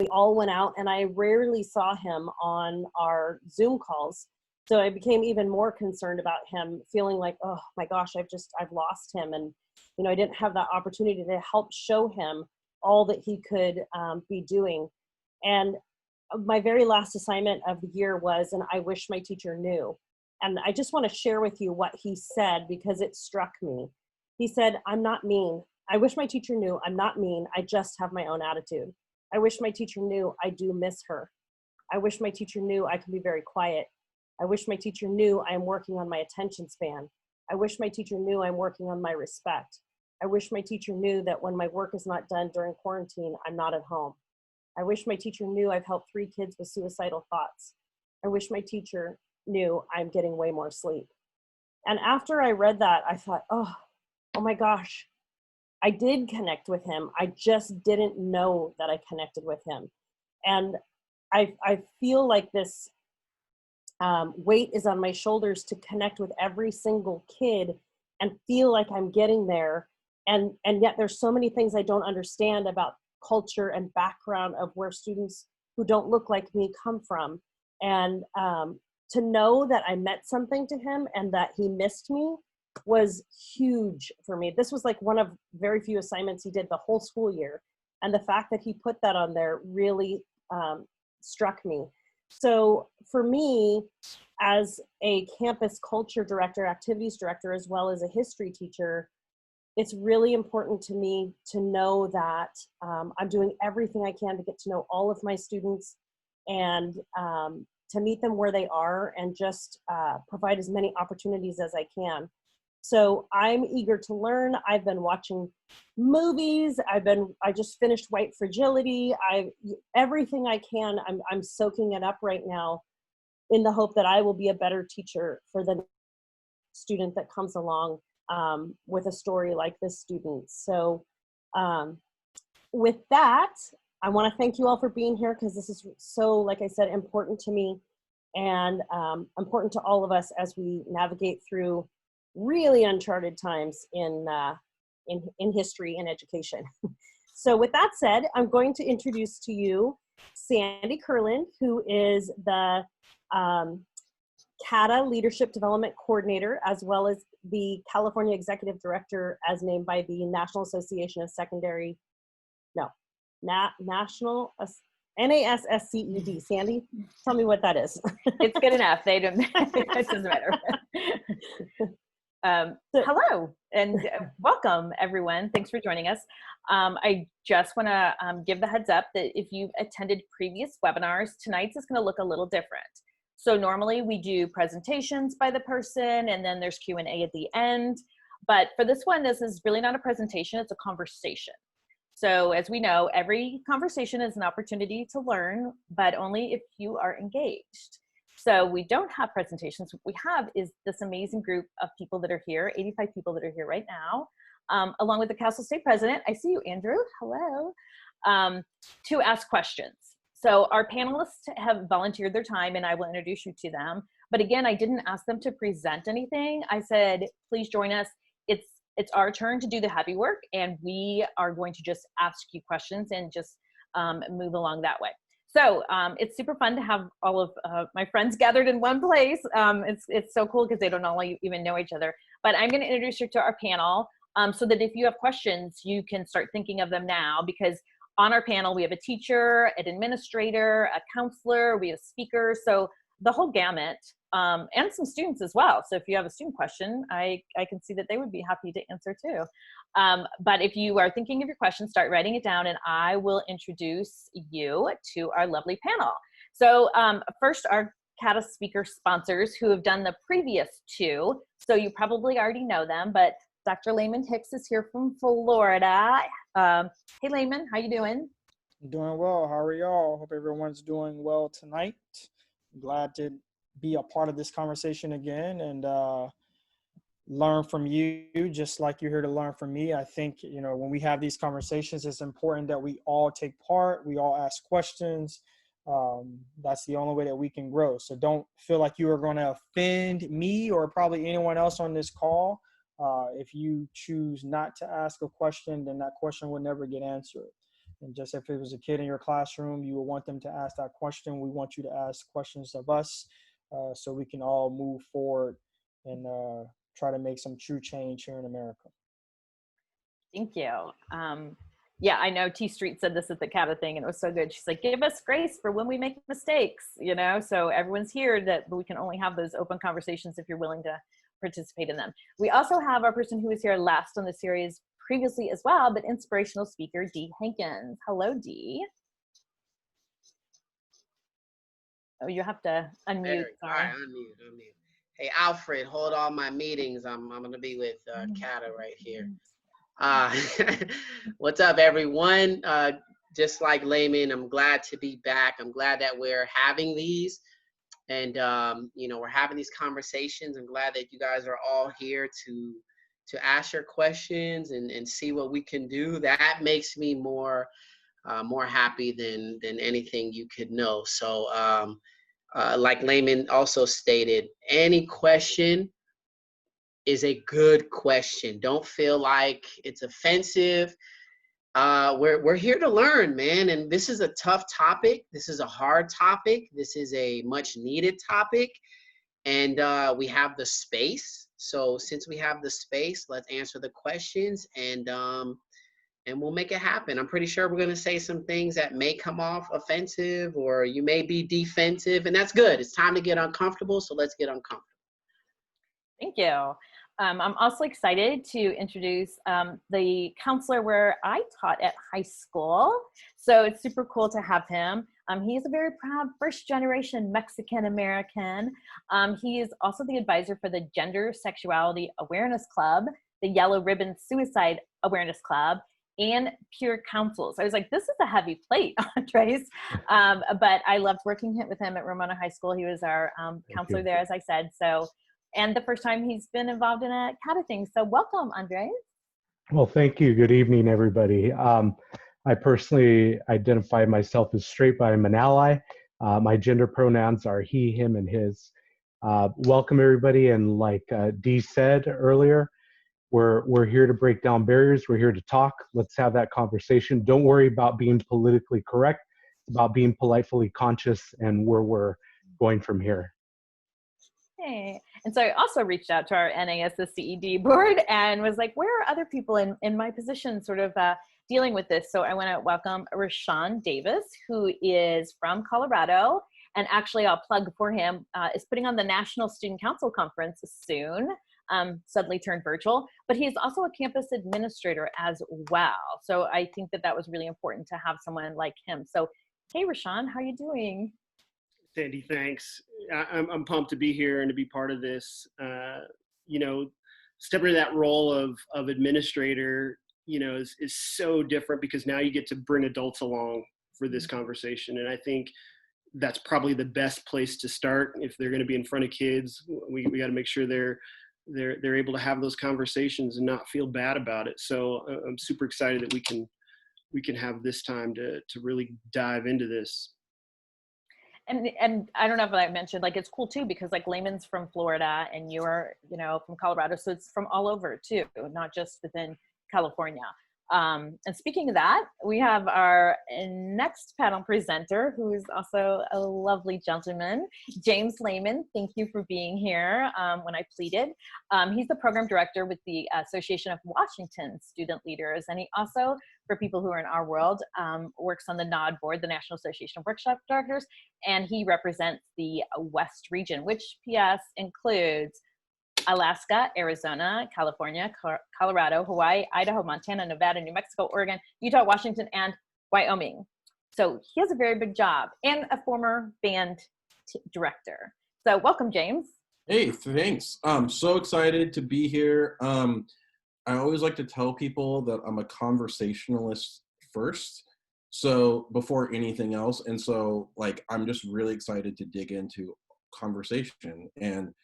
we all went out, and I rarely saw him on our Zoom calls. So I became even more concerned about him, feeling like, oh my gosh, I've lost him. And, I didn't have that opportunity to help show him all that he could be doing. And my very last assignment of the year was, and I wish my teacher knew. And I just want to share with you what he said, because it struck me. He said, "I'm not mean. I wish my teacher knew I'm not mean. I just have my own attitude. I wish my teacher knew I do miss her. I wish my teacher knew I can be very quiet. I wish my teacher knew I am working on my attention span. I wish my teacher knew I'm working on my respect. I wish my teacher knew that when my work is not done during quarantine, I'm not at home. I wish my teacher knew I've helped 3 kids with suicidal thoughts. I wish my teacher knew I'm getting way more sleep." And after I read that, I thought, oh my gosh, I did connect with him. I just didn't know that I connected with him. And I feel like this weight is on my shoulders to connect with every single kid and feel like I'm getting there. And yet there's so many things I don't understand about culture and background of where students who don't look like me come from. And to know that I meant something to him and that he missed me was huge for me. This was like one of very few assignments he did the whole school year. And the fact that he put that on there really struck me. So for me, as a campus culture director, activities director, as well as a history teacher, it's really important to me to know that I'm doing everything I can to get to know all of my students and to meet them where they are and just provide as many opportunities as I can. So I'm eager to learn. I've been watching movies. I just finished White Fragility. Everything I can, I'm soaking it up right now in the hope that I will be a better teacher for the student that comes along with a story like this student. So with that, I want to thank you all for being here, because this is so, like I said, important to me and important to all of us as we navigate through really uncharted times in history and education. So with that said, I'm going to introduce to you Sandy Kurland, who is the CADA Leadership Development Coordinator, as well as the California Executive Director as named by the National Association of Secondary, National NASSCED. Sandy, tell me what that is. It's good enough. They don't, it doesn't matter. Hello and welcome everyone. Thanks for joining us. I just want to give the heads up that if you've attended previous webinars, tonight's is going to look a little different. So normally we do presentations by the person and then there's Q&A at the end. But for this one, this is really not a presentation, it's a conversation. So as we know, every conversation is an opportunity to learn, but only if you are engaged. So we don't have presentations. What we have is this amazing group of people that are here, 85 people that are here right now, along with the Castle State President. I see you, Andrew. Hello. To ask questions. So our panelists have volunteered their time and I will introduce you to them. But again, I didn't ask them to present anything. I said, please join us. It's our turn to do the heavy work and we are going to just ask you questions and just move along that way. So it's super fun to have all of my friends gathered in one place. It's so cool because they don't all even know each other. But I'm going to introduce you to our panel so that if you have questions, you can start thinking of them now, because on our panel, we have a teacher, an administrator, a counselor, we have speakers, so the whole gamut, and some students as well. So if you have a student question, I can see that they would be happy to answer too. But if you are thinking of your question, start writing it down and I will introduce you to our lovely panel. So first, our CADA speaker sponsors who have done the previous two. So you probably already know them, but Dr. Laymon Hicks is here from Florida. Hey Layman, how you doing? Doing well. How are y'all? Hope everyone's doing well tonight. I'm glad to be a part of this conversation again and learn from you, just like you're here to learn from me. I think, you know, when we have these conversations, it's important that we all take part, we all ask questions. That's the only way that we can grow. So don't feel like you are going to offend me or probably anyone else on this call. If you choose not to ask a question, then that question will never get answered. And just if it was a kid in your classroom, you would want them to ask that question. We want you to ask questions of us so we can all move forward and try to make some true change here in America. Thank you. Yeah, I know T Street said this at the CADA thing and it was so good. She's like, give us grace for when we make mistakes, you know? So everyone's here that we can only have those open conversations if you're willing to participate in them. We also have our person who was here last on the series previously as well, but inspirational speaker, Dee Hankins. Hello, Dee. Oh, you have to unmute. All right, unmute. Hey, Alfred, hold all my meetings. I'm going to be with CADA right here. What's up, everyone? Just like Layman, I'm glad to be back. I'm glad that we're having these. And, you know, we're having these conversations. I'm glad that you guys are all here to ask your questions and see what we can do. That makes me more happy than anything you could know. So, like Layman also stated, any question is a good question. Don't feel like it's offensive. We're here to learn, man. And this is a tough topic. This is a hard topic. This is a much needed topic. And we have the space. So since we have the space, let's answer the questions and we'll make it happen. I'm pretty sure we're going to say some things that may come off offensive or you may be defensive, and that's good. It's time to get uncomfortable. So let's get uncomfortable. Thank you. I'm also excited to introduce the counselor where I taught at high school. So it's super cool to have him. He's a very proud first-generation Mexican-American. He is also the advisor for the Gender Sexuality Awareness Club, the Yellow Ribbon Suicide Awareness Club, and Peer Council. So I was like, this is a heavy plate, Andres. But I loved working with him at Ramona High School. He was our counselor there, as I said. So. And the first time he's been involved in a CADA thing. So welcome, Andres. Well, thank you. Good evening, everybody. I personally identify myself as straight, but I'm an ally. My gender pronouns are he, him, and his. Welcome, everybody. And like Dee said earlier, we're here to break down barriers. We're here to talk. Let's have that conversation. Don't worry about being politically correct. It's about being politely conscious and where we're going from here. Hey. And so I also reached out to our NASSCED board and was like, where are other people in my position sort of dealing with this? So I want to welcome Rashaan Davis, who is from Colorado. And actually, I'll plug for him, is putting on the National Student Council Conference soon, suddenly turned virtual. But he's also a campus administrator as well. So I think that was really important to have someone like him. So, hey, Rashaan, how are you doing? Sandy, thanks. I'm pumped to be here and to be part of this. You know, stepping into that role of administrator, you know, is so different because now you get to bring adults along for this conversation. And I think that's probably the best place to start. If they're going to be in front of kids, we got to make sure they're able to have those conversations and not feel bad about it. So I'm super excited that we can have this time to really dive into this. And I don't know if I mentioned, like, it's cool too, because like Layman's from Florida and you're, you know, from Colorado. So it's from all over too, not just within California. And speaking of that, we have our next panel presenter, who is also a lovely gentleman, James Layman. Thank you for being here when I pleaded. He's the program director with the Association of Washington Student Leaders. And he also, for people who are in our world, works on the NOD board, the National Association of Workshop Directors. And he represents the West region, which PS includes Alaska, Arizona, California, Colorado, Hawaii, Idaho, Montana, Nevada, New Mexico, Oregon, Utah, Washington, and Wyoming. So he has a very big job and a former band director. So welcome, James. Hey, thanks. I'm so excited to be here. I always like to tell people that I'm a conversationalist first, so before anything else. And so like, I'm just really excited to dig into conversation and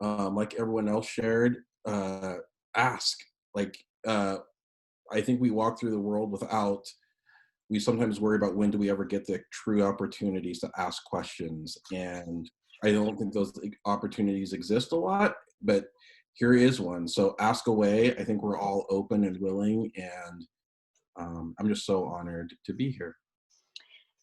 like everyone else shared, ask. Like, I think we walk through the world we sometimes worry about when do we ever get the true opportunities to ask questions. And I don't think those opportunities exist a lot, but here is one. So ask away. I think we're all open and willing. And I'm just so honored to be here.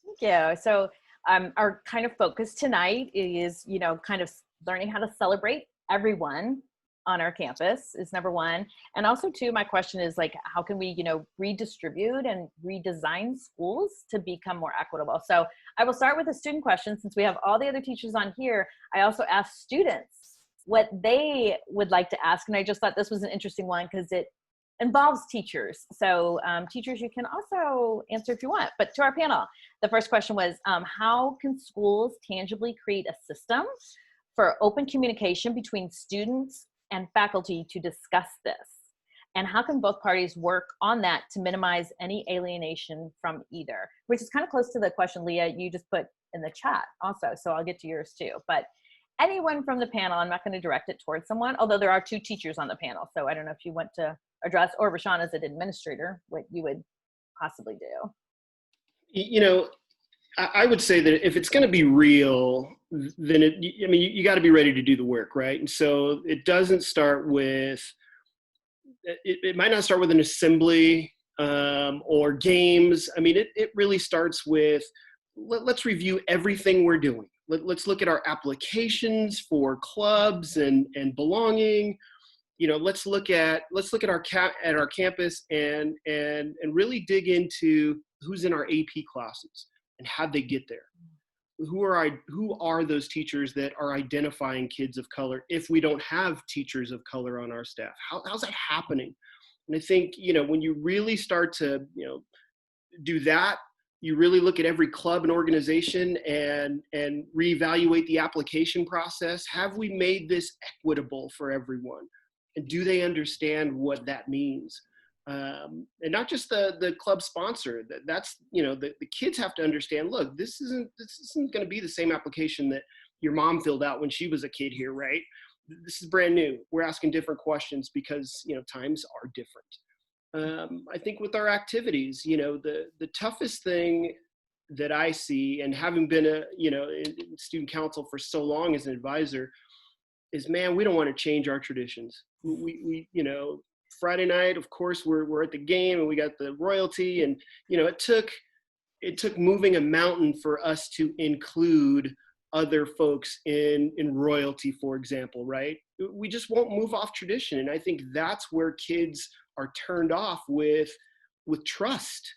Thank you. So our kind of focus tonight is, you know, kind of learning how to celebrate everyone on our campus is number one. And also too, my question is like, how can we, you know, redistribute and redesign schools to become more equitable? So I will start with a student question. Since we have all the other teachers on here, I also asked students what they would like to ask. And I just thought this was an interesting one because it involves teachers. So teachers, you can also answer if you want. But to our panel, the first question was, how can schools tangibly create a system for open communication between students and faculty to discuss this? And how can both parties work on that to minimize any alienation from either? Which is kind of close to the question, Leah, you just put in the chat also. So I'll get to yours too. But anyone from the panel, I'm not going to direct it towards someone, although there are two teachers on the panel. So I don't know if you want to address, or Rashaan as an administrator, what you would possibly do. You know, I would say that if it's going to be real, then you got to be ready to do the work, right? And so it doesn't start with, it might not start with an assembly or games. I mean, it really starts with, let's review everything we're doing. Let's look at our applications for clubs and belonging. You know, let's look at our campus and really dig into who's in our AP classes and how'd they get there. Who are those teachers that are identifying kids of color if we don't have teachers of color on our staff? How's that happening? And I think, you know, when you really start to, you know, do that, you really look at every club and organization and reevaluate the application process. Have we made this equitable for everyone? And do they understand what that means? And not just the club sponsor. That's, you know, the kids have to understand, look, this isn't going to be the same application that your mom filled out when she was a kid here, right? This is brand new. We're asking different questions because, you know, times are different. I think with our activities, you know, the toughest thing that I see, and having been in student council for so long as an advisor, is, man, we don't want to change our traditions. We you know, Friday night, of course, we're at the game and we got the royalty, and, you know, it took moving a mountain for us to include other folks in royalty, for example, right? We just won't move off tradition. And I think that's where kids are turned off with trust.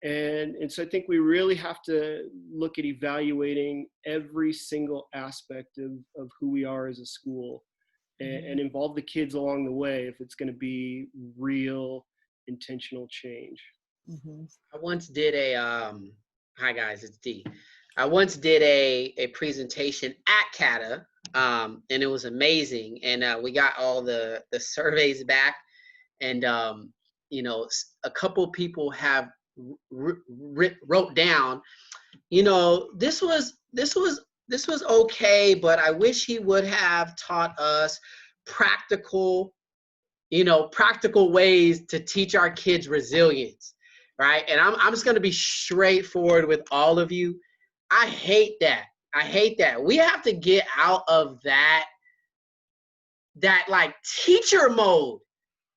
And so I think we really have to look at evaluating every single aspect of who we are as a school and involve the kids along the way if it's going to be real intentional change. Mm-hmm. I once did hi guys, it's Dee. I once did a presentation at CADA, and it was amazing. And we got all the surveys back, and you know, a couple people have wrote down, you know, this was okay, but I wish he would have taught us practical ways to teach our kids resilience, right? And I'm just going to be straightforward with all of you. I hate that. We have to get out of that like teacher mode.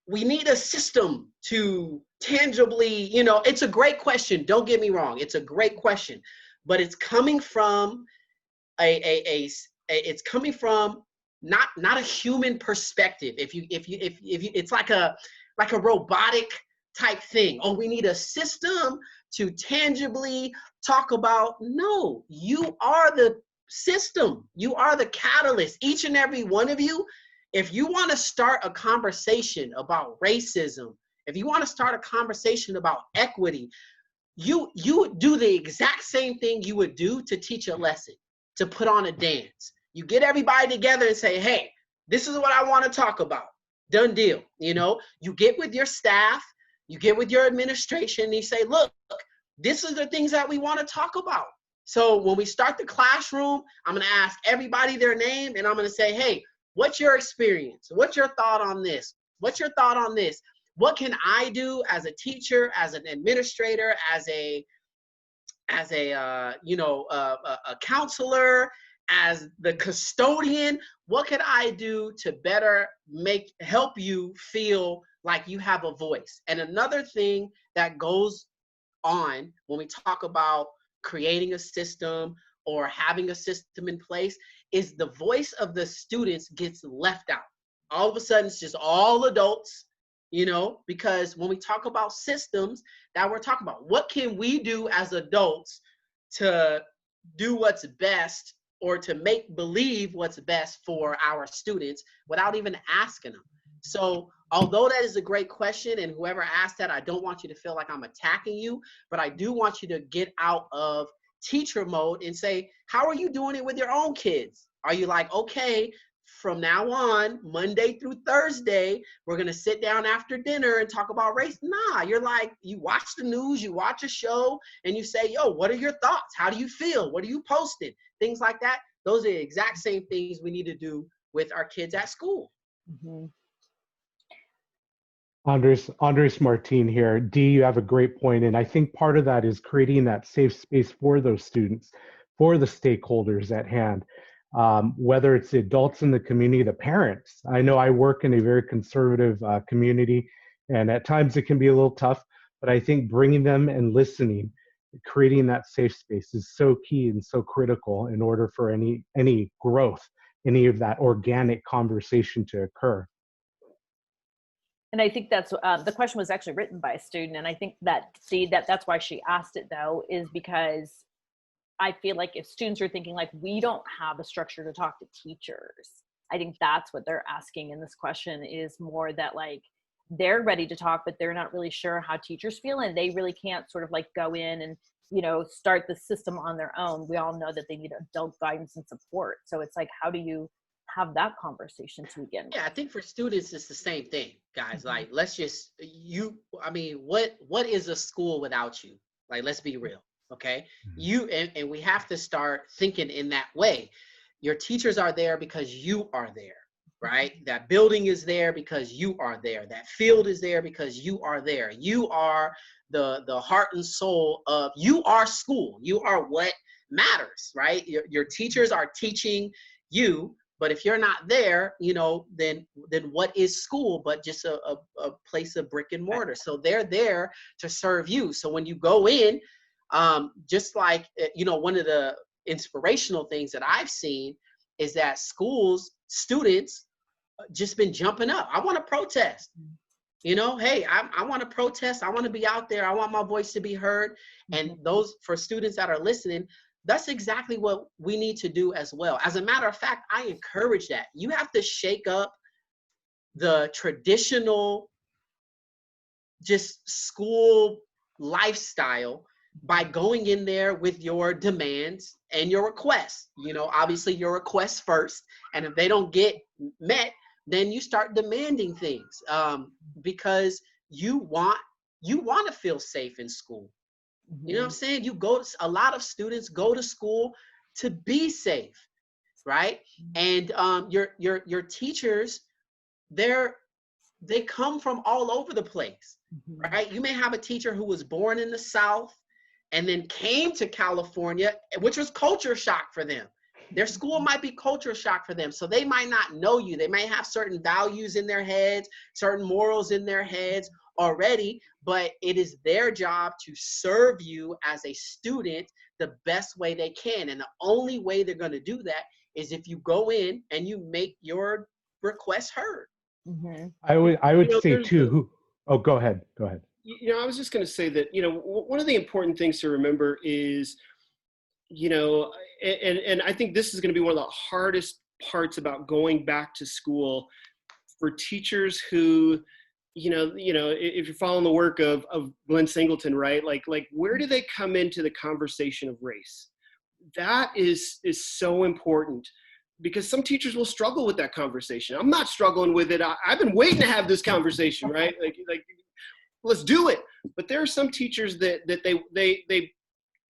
We need a system to tangibly, you know, it's a great question. Don't get me wrong. It's a great question, but it's coming from it's coming from not a human perspective. If you it's like a robotic type thing. Oh, we need a system to tangibly talk about. No, you are the system. You are the catalyst. Each and every one of you. If you want to start a conversation about racism, if you want to start a conversation about equity, you do the exact same thing you would do to teach a lesson, to put on a dance. You get everybody together and say, hey, this is what I want to talk about. Done deal. You know, you get with your staff, you get with your administration, and you say, look, this is the things that we want to talk about. So when we start the classroom, I'm going to ask everybody their name, and I'm going to say, hey, what's your experience? What's your thought on this? What's your thought on this? What can I do as a teacher, as an administrator, as a counselor, as the custodian? What can I do to better help you feel like you have a voice. And another thing that goes on when we talk about creating a system or having a system in place is the voice of the students gets left out. All of a sudden, it's just all adults, you know, because when we talk about systems, that we're talking about what can we do as adults to do what's best or to make believe what's best for our students without even asking them. So although that is a great question, and whoever asked that, I don't want you to feel like I'm attacking you, but I do want you to get out of teacher mode and say, how are you doing it with your own kids? Are you like, okay, from now on, Monday through Thursday, we're going to sit down after dinner and talk about race? Nah, you're like, you watch the news, you watch a show, and you say, yo, what are your thoughts? How do you feel? What are you posting? Things like that. Those are the exact same things we need to do with our kids at school. Mm-hmm. Andres Martin here. Dee, you have a great point, and I think part of that is creating that safe space for those students, for the stakeholders at hand, whether it's the adults in the community, the parents. I know I work in a very conservative community, and at times it can be a little tough, but I think bringing them and listening, creating that safe space is so key and so critical in order for any growth, any of that organic conversation to occur. And I think that's the question was actually written by a student, and I think that's why she asked it though, is because I feel like if students are thinking like we don't have a structure to talk to teachers, I think that's what they're asking in this question, is more that like they're ready to talk, but they're not really sure how teachers feel, and they really can't sort of like go in and, you know, start the system on their own. We all know that they need adult guidance and support. So it's like, how do you have that conversation to begin with? Yeah, I think for students, it's the same thing, guys. Mm-hmm. Like, let's just, what is a school without you? Like, let's be real, okay? Mm-hmm. And we have to start thinking in that way. Your teachers are there because you are there, right? That building is there because you are there. That field is there because you are there. You are the heart and soul of, you are school. You are what matters, right? Your teachers are teaching you. But if you're not there, you know, then what is school but just a place of brick and mortar? So they're there to serve you. So when you go in, just like, you know, one of the inspirational things that I've seen is that students just been jumping up. I want to protest. You know, hey, I want to protest. I want to be out there. I want my voice to be heard. And those, for students that are listening, that's exactly what we need to do as well. As a matter of fact, I encourage that. You have to shake up the traditional just school lifestyle by going in there with your demands and your requests. You know, obviously your requests first. And if they don't get met, then you start demanding things because you want to feel safe in school. You know what I'm saying? A lot of students go to school to be safe, right? And your teachers, they come from all over the place, right? You may have a teacher who was born in the South and then came to California, which was culture shock for them. Their school might be culture shock for them. So they might not know you. They may have certain values in their heads, certain morals in their heads already, but it is their job to serve you as a student the best way they can. And the only way they're going to do that is if you go in and you make your request heard. Mm-hmm. I would say too, go ahead. You know, I was just going to say that, you know, one of the important things to remember is, you know, and I think this is going to be one of the hardest parts about going back to school for teachers who, you know, if you're following the work of Glenn Singleton, right? Like where do they come into the conversation of race? That is so important, because some teachers will struggle with that conversation. I'm not struggling with it. I've been waiting to have this conversation, right? Like let's do it. But there are some teachers that they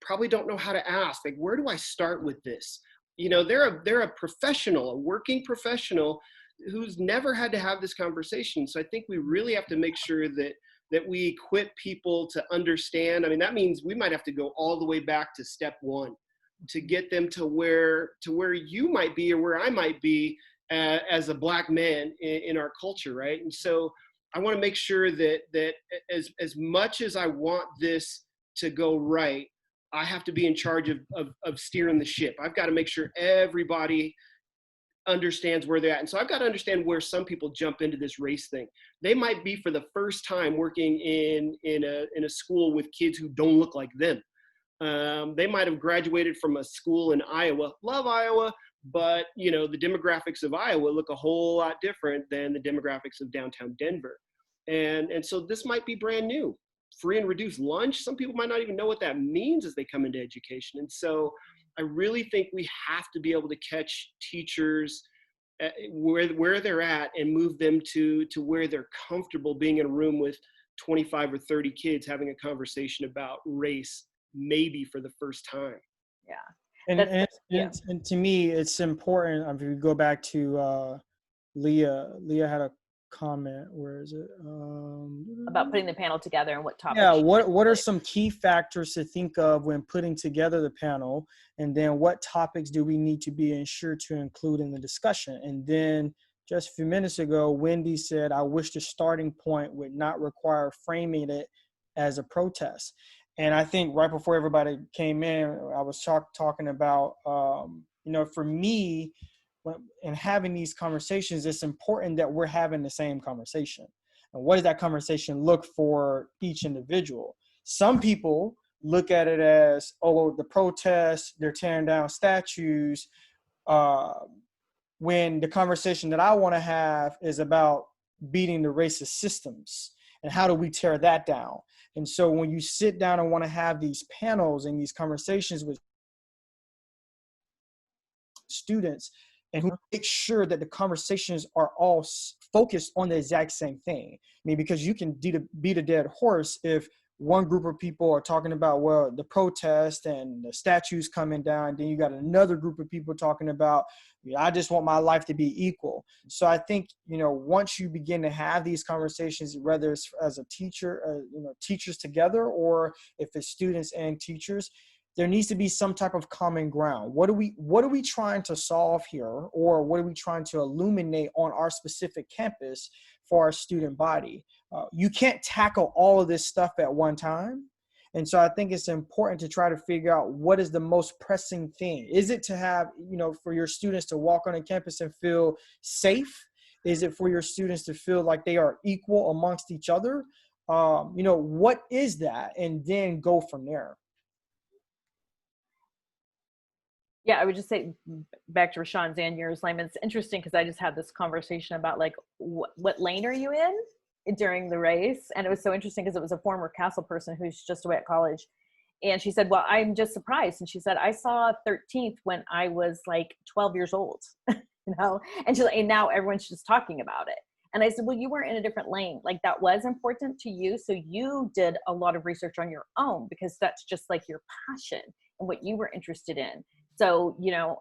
probably don't know how to ask. Like, where do I start with this? You know, they're a professional, a working professional who's never had to have this conversation. So I think we really have to make sure that we equip people to understand. I mean, that means we might have to go all the way back to step one to get them to where you might be or where I might be as a Black man in our culture, right? And so I want to make sure that as much as I want this to go right, I have to be in charge of steering the ship. I've got to make sure everybody understands where they're at. And so I've got to understand where some people jump into this race thing. They might be for the first time working in a school with kids who don't look like them. They might have graduated from a school in Iowa, love Iowa, but you know, the demographics of Iowa look a whole lot different than the demographics of downtown Denver. And so this might be brand new. Free and reduced lunch, some people might not even know what that means as they come into education. And so I really think we have to be able to catch teachers where they're at and move them to where they're comfortable being in a room with 25 or 30 kids having a conversation about race, maybe for the first time. Yeah. And to me, it's important. If we go back to Leah had a comment. Where is it? About putting the panel together and what topics. Yeah, what are some key factors to think of when putting together the panel, and then what topics do we need to be ensured to include in the discussion? And then just a few minutes ago, Wendy said, I wish the starting point would not require framing it as a protest. And I think right before everybody came in, I was talking about, you know, for me, in having these conversations, it's important that we're having the same conversation. And what does that conversation look for each individual? Some people look at it as, oh, the protests, they're tearing down statues. When the conversation that I want to have is about beating the racist systems and how do we tear that down? And so when you sit down and want to have these panels and these conversations with students, and who make sure that the conversations are all focused on the exact same thing. I mean, because you can beat a dead horse if one group of people are talking about, well, the protest and the statues coming down, then you got another group of people talking about, I just want my life to be equal. So I think, you know, once you begin to have these conversations, whether it's as a teacher, you know, teachers together, or if it's students and teachers, there needs to be some type of common ground. What are we trying to solve here, or what are we trying to illuminate on our specific campus for our student body? You can't tackle all of this stuff at one time. And so I think it's important to try to figure out what is the most pressing thing. Is it to have, you know, for your students to walk on a campus and feel safe? Is it for your students to feel like they are equal amongst each other? You know, what is that? And then go from there. Yeah, I would just say back to Rashaan's and yours, Layman, it's interesting because I just had this conversation about like, what lane are you in during the race? And it was so interesting because it was a former Castle person who's just away at college. And she said, well, I'm just surprised. And she said, I saw 13th when I was like 12 years old, you know? And she's like, and now everyone's just talking about it. And I said, well, you were in a different lane. Like that was important to you. So you did a lot of research on your own because that's just like your passion and what you were interested in. So, you know,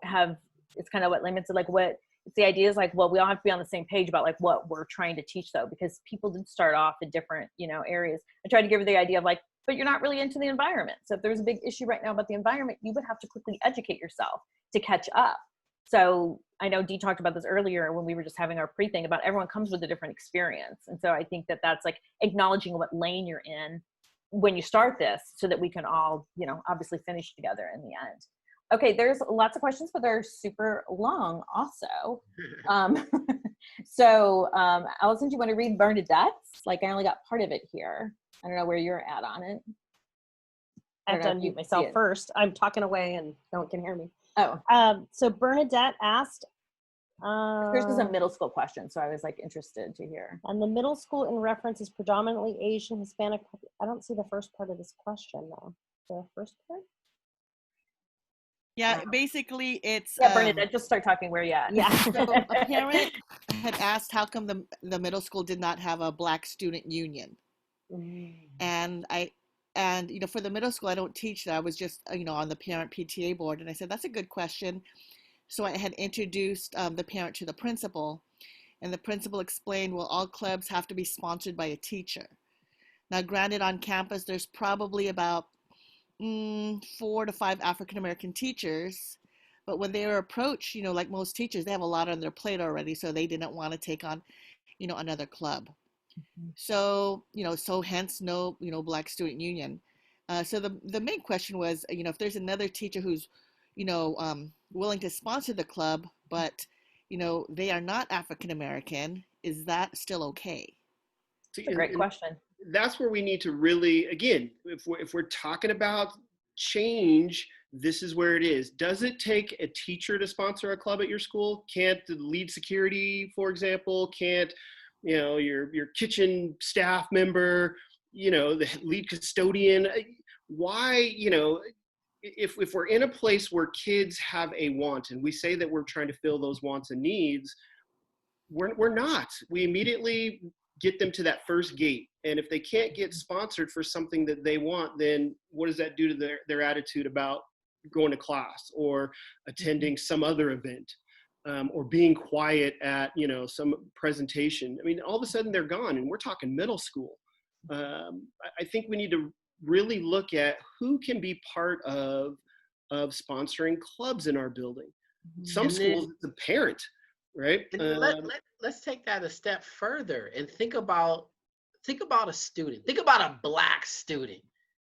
it's kind of what Layman said, like it's the idea is like, well, we all have to be on the same page about like what we're trying to teach though, because people did start off in different, you know, areas. I tried to give her the idea of like, but you're not really into the environment. So if there's a big issue right now about the environment, you would have to quickly educate yourself to catch up. So I know Dee talked about this earlier when we were just having our pre-thing about everyone comes with a different experience. And so I think that that's like acknowledging what lane you're in when you start this so that we can all, you know, obviously finish together in the end. Okay, there's lots of questions, but they're super long also. So Allison, do you want to read Bernadette's? Like I only got part of it here. I don't know where you're at on it. I have to unmute myself first. I'm talking away and no one can hear me. Oh. So Bernadette asked. This is a middle school question, so I was like interested to hear. And the middle school in reference is predominantly Asian, Hispanic. I don't see the first part of this question though. The first part? Yeah, basically it's yeah, Bernadette, just start talking where you at. Yeah. So a parent had asked how come the middle school did not have a Black student union. And you know, for the middle school I don't teach that. I was just, you know, on the parent PTA board, and I said that's a good question. So I had introduced the parent to the principal, and the principal explained, well, all clubs have to be sponsored by a teacher. Now granted, on campus there's probably about 4 to 5 African-American teachers, but when they were approached, you know, like most teachers, they have a lot on their plate already, so they didn't want to take on, you know, another club. So, so hence no, Black Student Union. So the main question was, if there's another teacher who's, willing to sponsor the club, but, they are not African American, is that still okay? See, That's a great question. That's where we need to really, again, if we're talking about change, this is where it is. Does it take a teacher to sponsor a club at your school? Can't the lead security, for example, can't, your kitchen staff member, the lead custodian? Why, if we're in a place where kids have a want and we say that we're trying to fill those wants and needs, we're not. We immediately get them to that first gate. And if they can't get sponsored for something that they want, then what does that do to their attitude about going to class or attending some other event, or being quiet at, some presentation? I mean, all of a sudden they're gone, and we're talking middle school. I think we need to really look at who can be part of sponsoring clubs in our building. Some schools, it's a parent, right? Let's take that a step further and think about a student. Think about a Black student,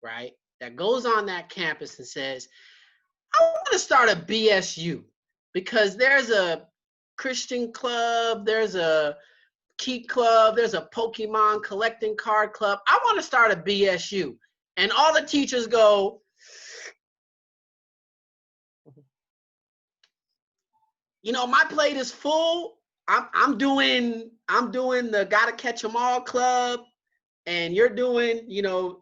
right? That goes on that campus and says, I want to start a BSU because there's a Christian club, there's a Key club, there's a Pokemon collecting card club. I want to start a BSU. And all the teachers go, my plate is full. I'm doing the Gotta Catch 'Em All club, and you're doing,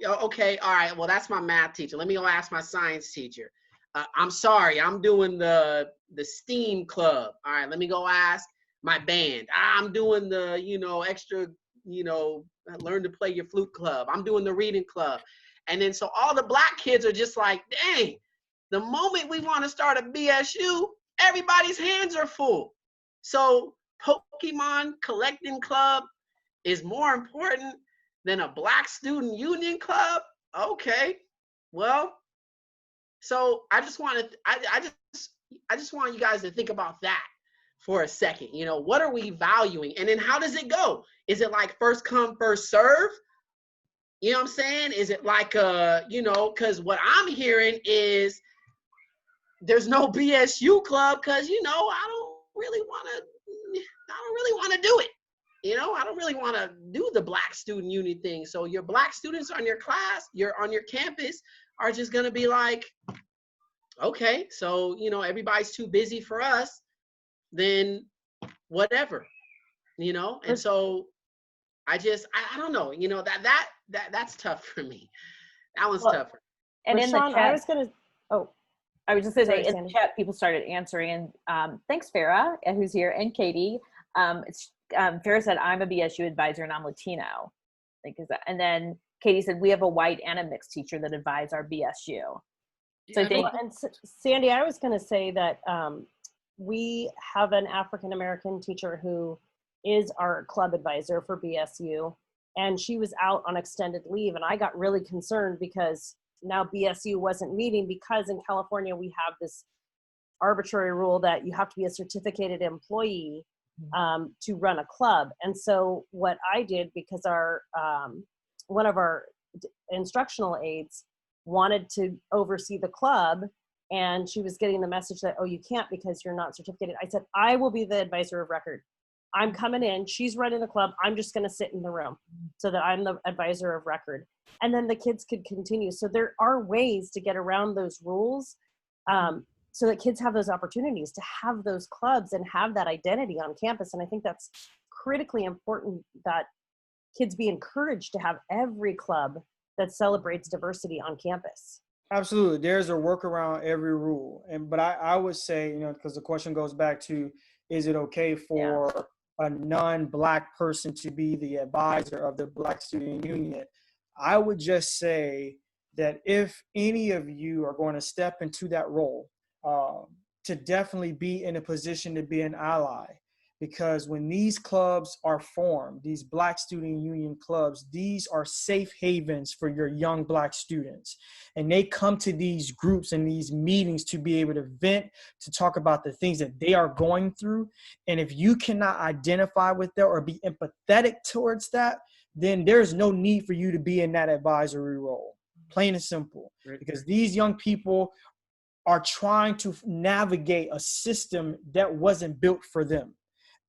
okay, all right, well, that's my math teacher. Let me go ask my science teacher. I'm sorry, I'm doing the STEAM club. All right, let me go ask my band. I'm doing the, extra, learn to play your flute club. I'm doing the reading club. And then so all the Black kids are just like, dang, the moment we want to start a BSU, everybody's hands are full. So Pokemon collecting club is more important than a Black student union club? Okay, well, so I just want you guys to think about that for a second. What are we valuing? And then how does it go? Is it like first come, first serve? You know what I'm saying? Is it like, because what I'm hearing is there's no BSU club because, I don't really want to do it. I don't really want to do the Black student union thing. So your Black students on your campus are just going to be like, okay, so, everybody's too busy for us, then whatever, and so I don't know, that's tough for me. That one's tougher. And in the Rashaan, chat, I was just going to say, in Sandy. the chat, people started answering. Thanks, Farah, who's here, and Katie. Farah said, I'm a BSU advisor and I'm Latino. And then Katie said, we have a white and a mixed teacher that advise our BSU. So I think, and Sandy, I was going to say that we have an African-American teacher who is our club advisor for BSU, and she was out on extended leave, and I got really concerned because now BSU wasn't meeting because in California we have this arbitrary rule that you have to be a certificated employee to run a club. And so what I did, because our one of our instructional aides wanted to oversee the club, and she was getting the message that, oh, you can't because you're not certificated. I said, I will be the advisor of record. I'm coming in, she's running the club, I'm just gonna sit in the room so that I'm the advisor of record. And then the kids could continue. So there are ways to get around those rules so that kids have those opportunities to have those clubs and have that identity on campus. And I think that's critically important, that kids be encouraged to have every club that celebrates diversity on campus. Absolutely. There's a workaround every rule. But I would say, because the question goes back to, is it okay for a non-Black person to be the advisor of the Black Student Union? I would just say that if any of you are going to step into that role, to definitely be in a position to be an ally. because when these clubs are formed, these Black Student Union clubs, these are safe havens for your young Black students. And they come to these groups and these meetings to be able to vent, to talk about the things that they are going through. And if you cannot identify with that or be empathetic towards that, then there's no need for you to be in that advisory role, plain and simple. Right. Because these young people are trying to navigate a system that wasn't built for them.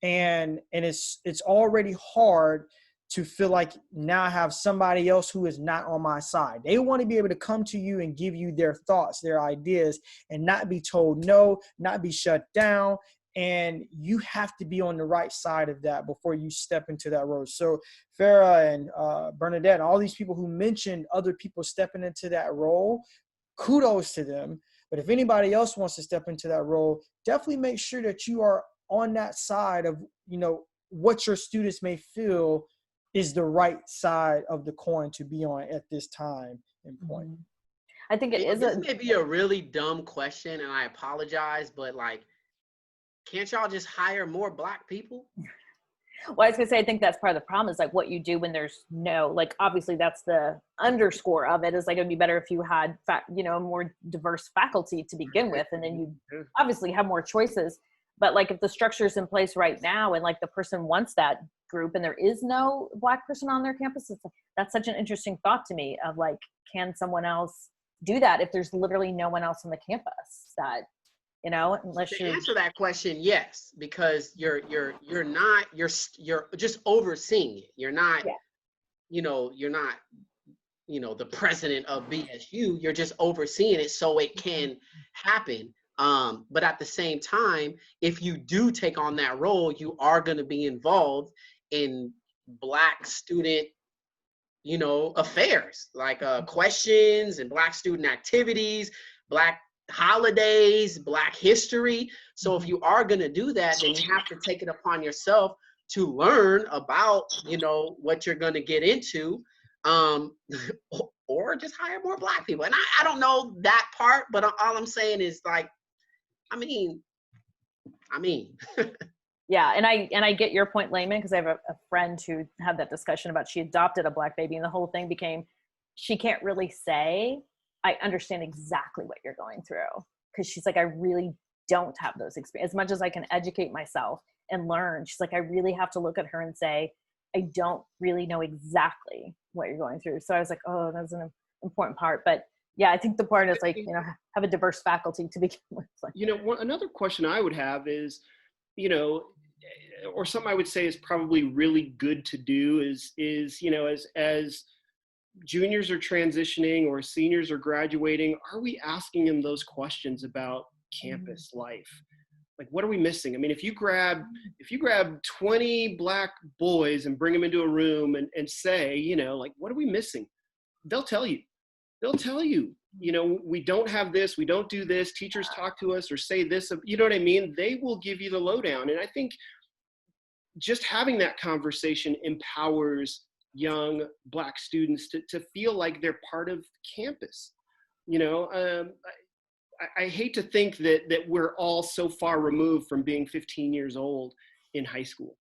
And it's already hard to feel like now I have somebody else who is not on my side. They want to be able to come to you and give you their thoughts, their ideas, and not be told no, not be shut down. And you have to be on the right side of that before you step into that role. So Farah and Bernadette, and all these people who mentioned other people stepping into that role, kudos to them. But if anybody else wants to step into that role, definitely make sure that you are on that side of, you know, what your students may feel is the right side of the coin to be on at this time and point. I think it is. This may be a really dumb question, and I apologize, but like, can't y'all just hire more Black people? Well, I was gonna say, I think that's part of the problem is like what you do when there's no, like, obviously that's the underscore of it is like, it'd be better if you had, you know, a more diverse faculty to begin with, and then you obviously have more choices. But like if the structure is in place right now and like the person wants that group and there is no Black person on their campus, that's such an interesting thought to me of like, can someone else do that if there's literally no one else on the campus that, you know, unless you answer that question, yes, because you're just overseeing it. You're not, you know, you're not, you know, the president of BSU. You're just overseeing it so it can happen. But at the same time, if you do take on that role, you are going to be involved in Black student, you know, affairs, like questions and Black student activities, Black holidays, Black history. So if you are going to do that, then you have to take it upon yourself to learn about, you know, what you're going to get into, or just hire more Black people. And I don't know that part, but all I'm saying is like, I mean. Yeah, and I get your point, Layman, because I have a friend who had that discussion about she adopted a Black baby, and the whole thing became, she can't really say, I understand exactly what you're going through, because she's like, I really don't have those experiences. As much as I can educate myself and learn, she's like, I really have to look at her and say, I don't really know exactly what you're going through. So I was like, oh, that's an important part. But yeah, I think the part is like, you know, have a diverse faculty to begin with. You know, another question I would have is, you know, or something I would say is probably really good to do is, you know, as juniors are transitioning or seniors are graduating, are we asking them those questions about campus life? Like, what are we missing? I mean, if you grab 20 Black boys and bring them into a room and say, you know, like, what are we missing? They'll tell you, you know, we don't have this, we don't do this, teachers talk to us or say this, you know what I mean? They will give you the lowdown. And I think just having that conversation empowers young Black students to feel like they're part of campus. You know, I hate to think that we're all so far removed from being 15 years old in high school,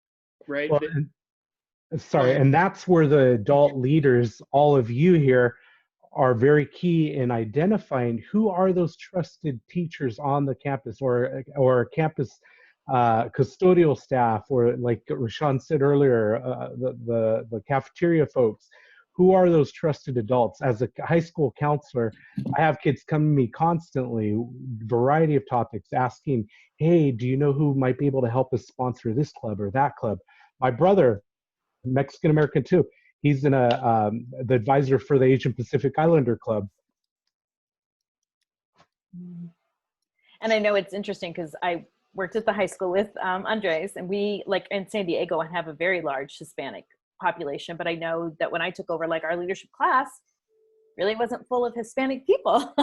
right? Well, sorry, and that's where the adult leaders, all of you here, are very key in identifying who are those trusted teachers on the campus or campus custodial staff, or like Rashaan said earlier, the cafeteria folks. Who are those trusted adults? As a high school counselor, I have kids come to me constantly, variety of topics, asking, hey, do you know who might be able to help us sponsor this club or that club? My brother, Mexican American too, he's in the advisor for the Asian Pacific Islander Club. And I know it's interesting because I worked at the high school with Andres, and we, like in San Diego, have a very large Hispanic population. But I know that when I took over, like, our leadership class really wasn't full of Hispanic people.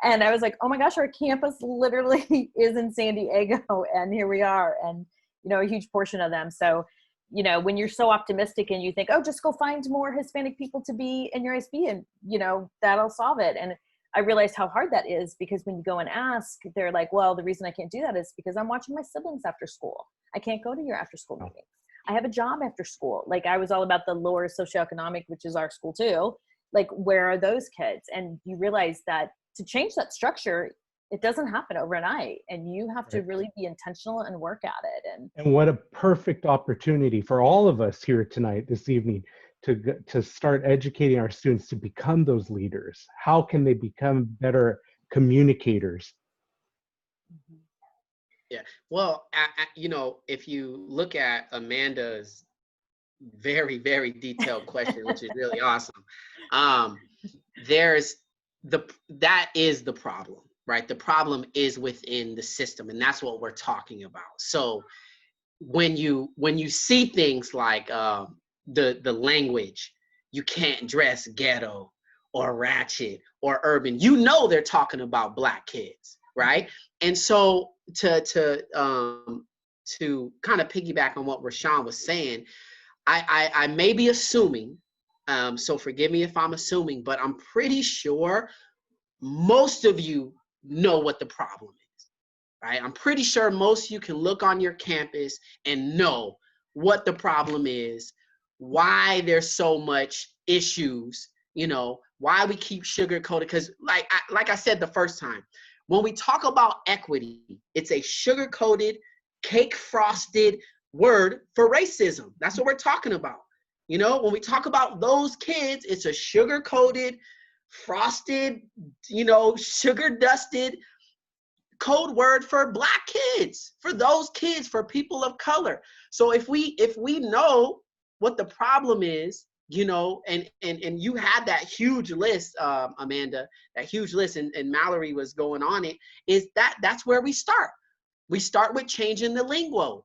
And I was like, oh my gosh, our campus literally is in San Diego, and here we are, and, you know, a huge portion of them. So, you know, when you're so optimistic and you think, oh, just go find more Hispanic people to be in your ISB and, you know, that'll solve it. And I realized how hard that is, because when you go and ask, they're like, well, the reason I can't do that is because I'm watching my siblings after school. I can't go to your after school meetings. I have a job after school. Like, I was all about the lower socioeconomic, which is our school too. Like, where are those kids? And you realize that to change that structure, it doesn't happen overnight, and you have to really be intentional and work at it. And what a perfect opportunity for all of us here tonight, this evening, to start educating our students to become those leaders. How can they become better communicators? Yeah. Well, you know, if you look at Amanda's very, very detailed question, which is really awesome, that is the problem, right? The problem is within the system, and that's what we're talking about. So when you see things like the language, you can't dress ghetto or ratchet or urban, you know they're talking about Black kids, right? And so to kind of piggyback on what Rashaan was saying, I may be assuming, so forgive me if I'm assuming, but I'm pretty sure most of you know what the problem is, right? I'm pretty sure most of you can look on your campus and know what the problem is, why there's so much issues, you know, why we keep sugarcoating. Because like I said the first time, when we talk about equity, it's a sugar-coated, cake-frosted word for racism. That's what we're talking about. You know, when we talk about those kids, it's a sugar-coated, frosted, you know, sugar-dusted code word for Black kids, for those kids, for people of color. So if we know what the problem is, you know, and you had that huge list, Amanda, that huge list, and Mallory was going on it, is that's where we start. We start with changing the lingo.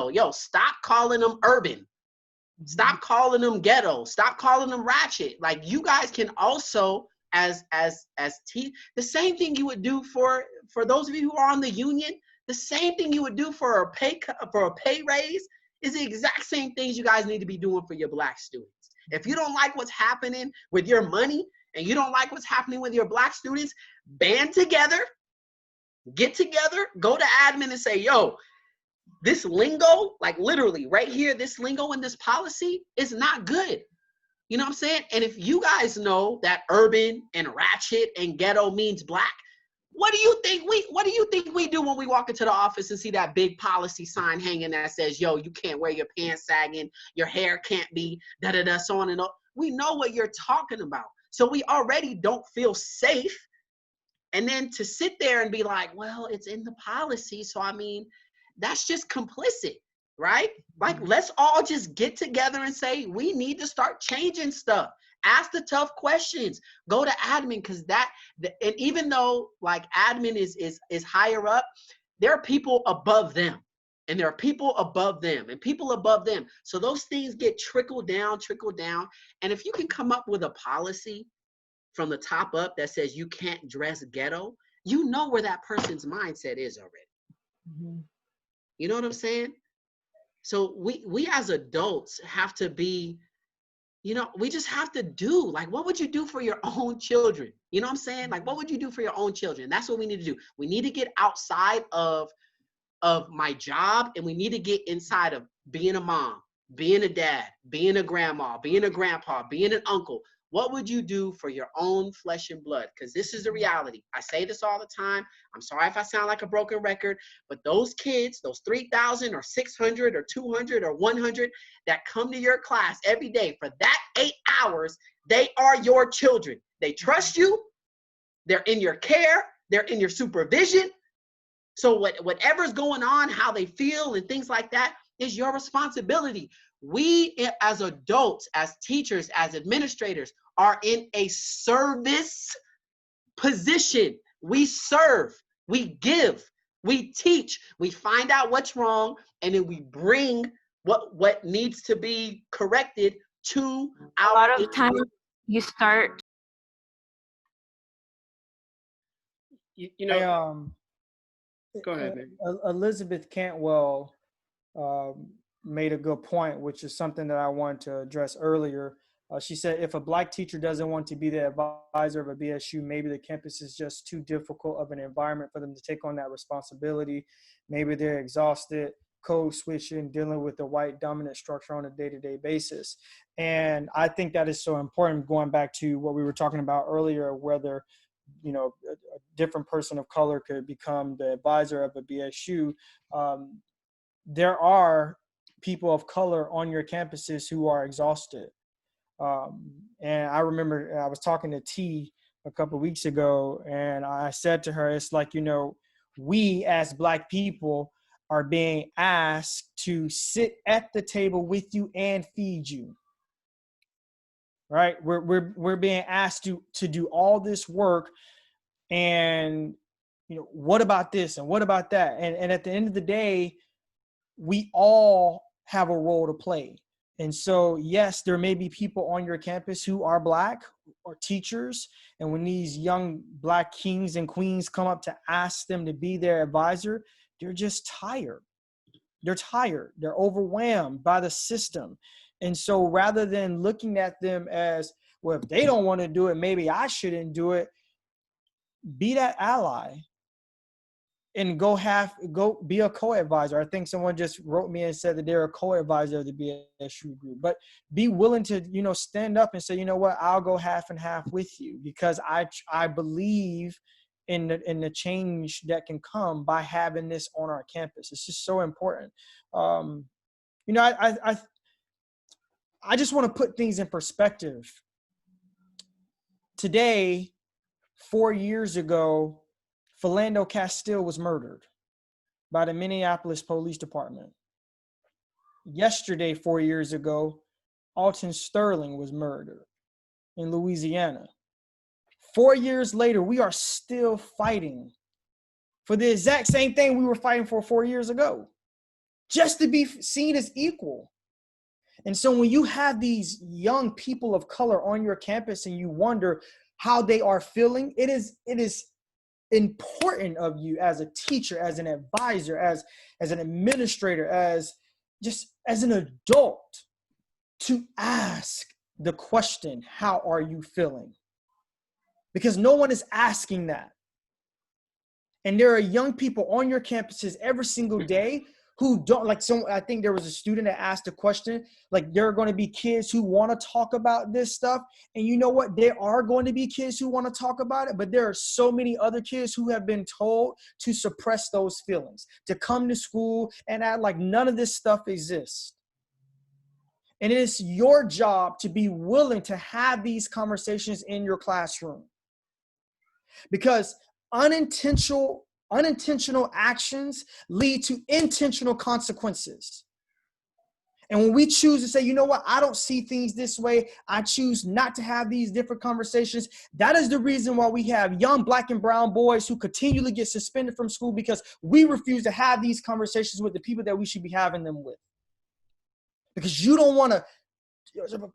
Yo, stop calling them urban. Stop calling them ghetto. Stop calling them ratchet. Like, you guys can also, the same thing you would do for those of you who are on the union, the same thing you would do for a pay raise is the exact same things you guys need to be doing for your Black students. If you don't like what's happening with your money and you don't like what's happening with your Black students, band together, get together, go to admin and say, yo, this lingo, like literally right here, this lingo in this policy is not good. You know what I'm saying? And if you guys know that urban and ratchet and ghetto means Black, what do you think we do when we walk into the office and see that big policy sign hanging that says, yo, you can't wear your pants sagging, your hair can't be da-da-da, so on and on. We know what you're talking about. So we already don't feel safe. And then to sit there and be like, well, it's in the policy, so I mean, that's just complicit, right? Like, let's all just get together and say, we need to start changing stuff. Ask the tough questions. Go to admin, because and even though like admin is higher up, there are people above them, and there are people above them, and people above them. So those things get trickled down. And if you can come up with a policy from the top up that says you can't dress ghetto, you know where that person's mindset is already. You know what I'm saying? So we as adults have to be, you know, we just have to do, like, what would you do for your own children? You know what I'm saying? Like, what would you do for your own children? That's what we need to do. We need to get outside of my job, and we need to get inside of being a mom, being a dad, being a grandma, being a grandpa, being an uncle. What would you do for your own flesh and blood? Because this is the reality. I say this all the time. I'm sorry if I sound like a broken record, but those kids, those 3,000 or 600 or 200 or 100 that come to your class every day for that 8 hours, they are your children. They trust you. They're in your care. They're in your supervision. So whatever's going on, how they feel and things like that is your responsibility. We as adults, as teachers, as administrators are in a service position. We serve, we give, we teach, we find out what's wrong, and then we bring what needs to be corrected to our— A lot of times you start. You know, go ahead, man. Elizabeth Cantwell made a good point, which is something that I wanted to address earlier. She said, if a Black teacher doesn't want to be the advisor of a BSU, maybe the campus is just too difficult of an environment for them to take on that responsibility. Maybe they're exhausted, code switching, dealing with the white dominant structure on a day-to-day basis. And I think that is so important, going back to what we were talking about earlier, whether, you know, a different person of color could become the advisor of a BSU. There are people of color on your campuses who are exhausted. And I remember I was talking to T a couple of weeks ago, and I said to her, it's like, you know, we as Black people are being asked to sit at the table with you and feed you. Right? We're being asked to do all this work, and, you know, what about this and what about that? And at the end of the day, we all have a role to play. And so, yes, there may be people on your campus who are Black or teachers. And when these young Black kings and queens come up to ask them to be their advisor, they're just tired. They're tired. They're overwhelmed by the system. And so rather than looking at them as, well, if they don't want to do it, maybe I shouldn't do it, be that ally. And go be a co-advisor. I think someone just wrote me and said that they're a co-advisor of the BSU group. But be willing to, you know, stand up and say, you know what, I'll go half and half with you, because I believe in the change that can come by having this on our campus. It's just so important. You know, I just want to put things in perspective. Today, 4 years ago, Philando Castile was murdered by the Minneapolis Police Department. Yesterday, 4 years ago, Alton Sterling was murdered in Louisiana. 4 years later, we are still fighting for the exact same thing we were fighting for 4 years ago, just to be seen as equal. And so when you have these young people of color on your campus and you wonder how they are feeling, it is important of you as a teacher, as an advisor, as an administrator, as an adult, to ask the question, how are you feeling? Because no one is asking that. And there are young people on your campuses every single day who don't, like, I think there was a student that asked a question, like, there are going to be kids who want to talk about this stuff. And you know what? There are going to be kids who want to talk about it, but there are so many other kids who have been told to suppress those feelings, to come to school and act like none of this stuff exists. And it is your job to be willing to have these conversations in your classroom. Because unintentional actions lead to intentional consequences. And when we choose to say, you know what, I don't see things this way, I choose not to have these different conversations, that is the reason why we have young Black and brown boys who continually get suspended from school, because we refuse to have these conversations with the people that we should be having them with. Because you don't want to,